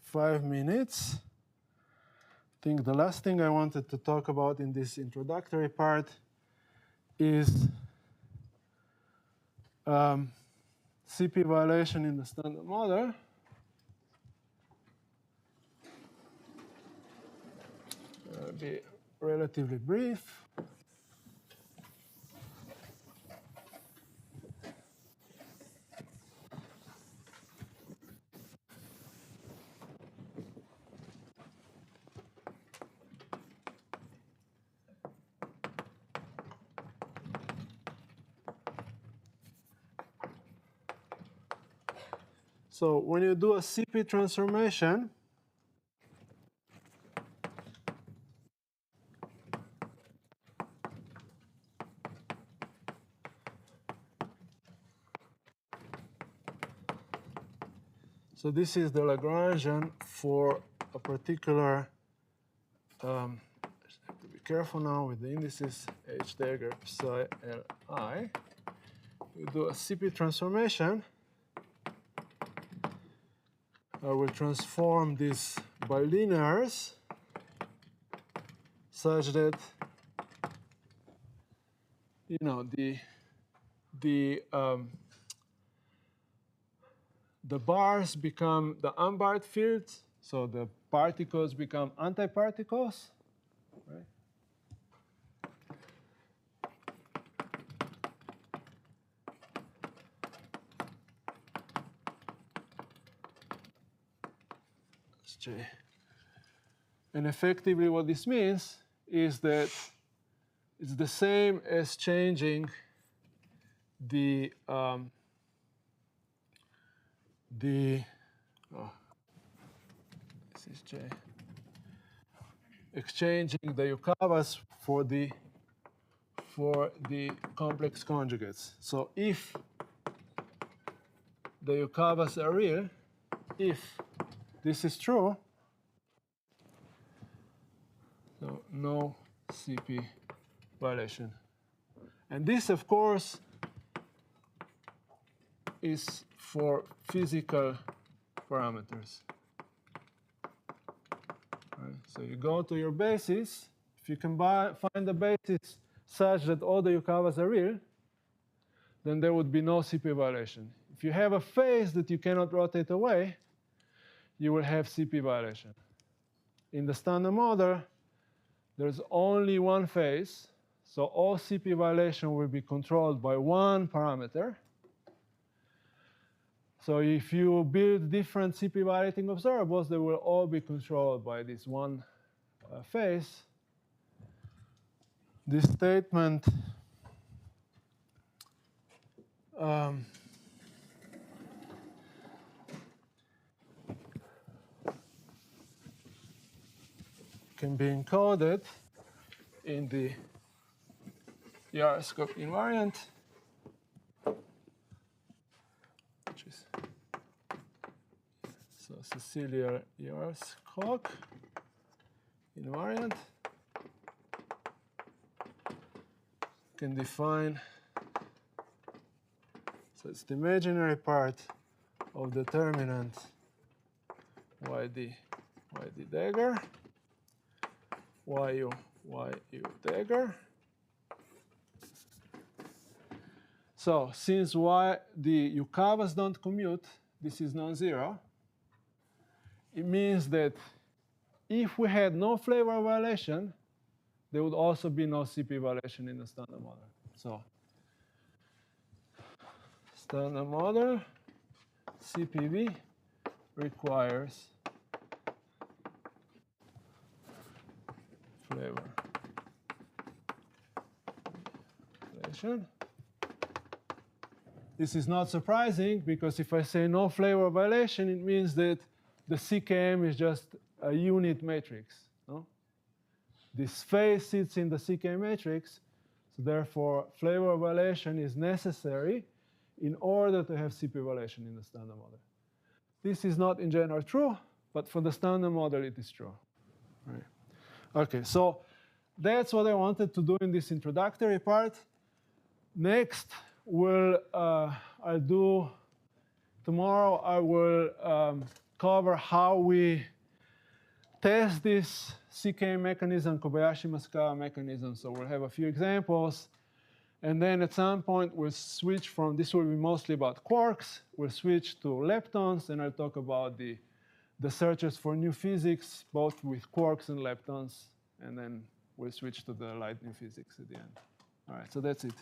5 minutes. I think the last thing I wanted to talk about in this introductory part is CP violation in the standard model. I'll be relatively brief. So when you do a CP transformation, so this is the Lagrangian for a particular, I just have to be careful now with the indices, H dagger psi Li. You do a CP transformation. I will transform these bilinears such that, you know, the bars become the unbarred fields, so the particles become antiparticles, right? And effectively what this means is that it's the same as changing this is J, exchanging the Yukawas for the complex conjugates. So if the Yukawas are real, if this is true, so no CP violation. And this, of course, is for physical parameters. Right? So you go to your basis, If you can find the basis such that all the Yukawas are real, then there would be no CP violation. If you have a phase that you cannot rotate away, you will have CP violation. In the standard model, there's only one phase, so all CP violation will be controlled by one parameter. So if you build different CP violating observables, they will all be controlled by this one phase. This statement can be encoded in the Jure-scope invariant, which is so Cecilia Jure-scope invariant. Can define, so it's the imaginary part of determinant YD dagger, YU dagger. So since the Yukawas don't commute, this is non-zero. It means that if we had no flavor violation, there would also be no CP violation in the standard model. So standard model CPV requires flavor violation. This is not surprising, because if I say no flavor violation, it means that the CKM is just a unit matrix. No? This phase sits in the CK matrix, so therefore flavor violation is necessary in order to have CP violation in the standard model. This is not in general true, but for the standard model it is true. Right. Okay, so that's what I wanted to do in this introductory part. Next, tomorrow I will cover how we test this CK mechanism, Kobayashi-Maskawa mechanism. So we'll have a few examples. And then at some point, we'll switch from, this will be mostly about quarks. We'll switch to leptons, and I'll talk about the searches for new physics, both with quarks and leptons. And then we'll switch to the light new physics at the end. All right, so that's it.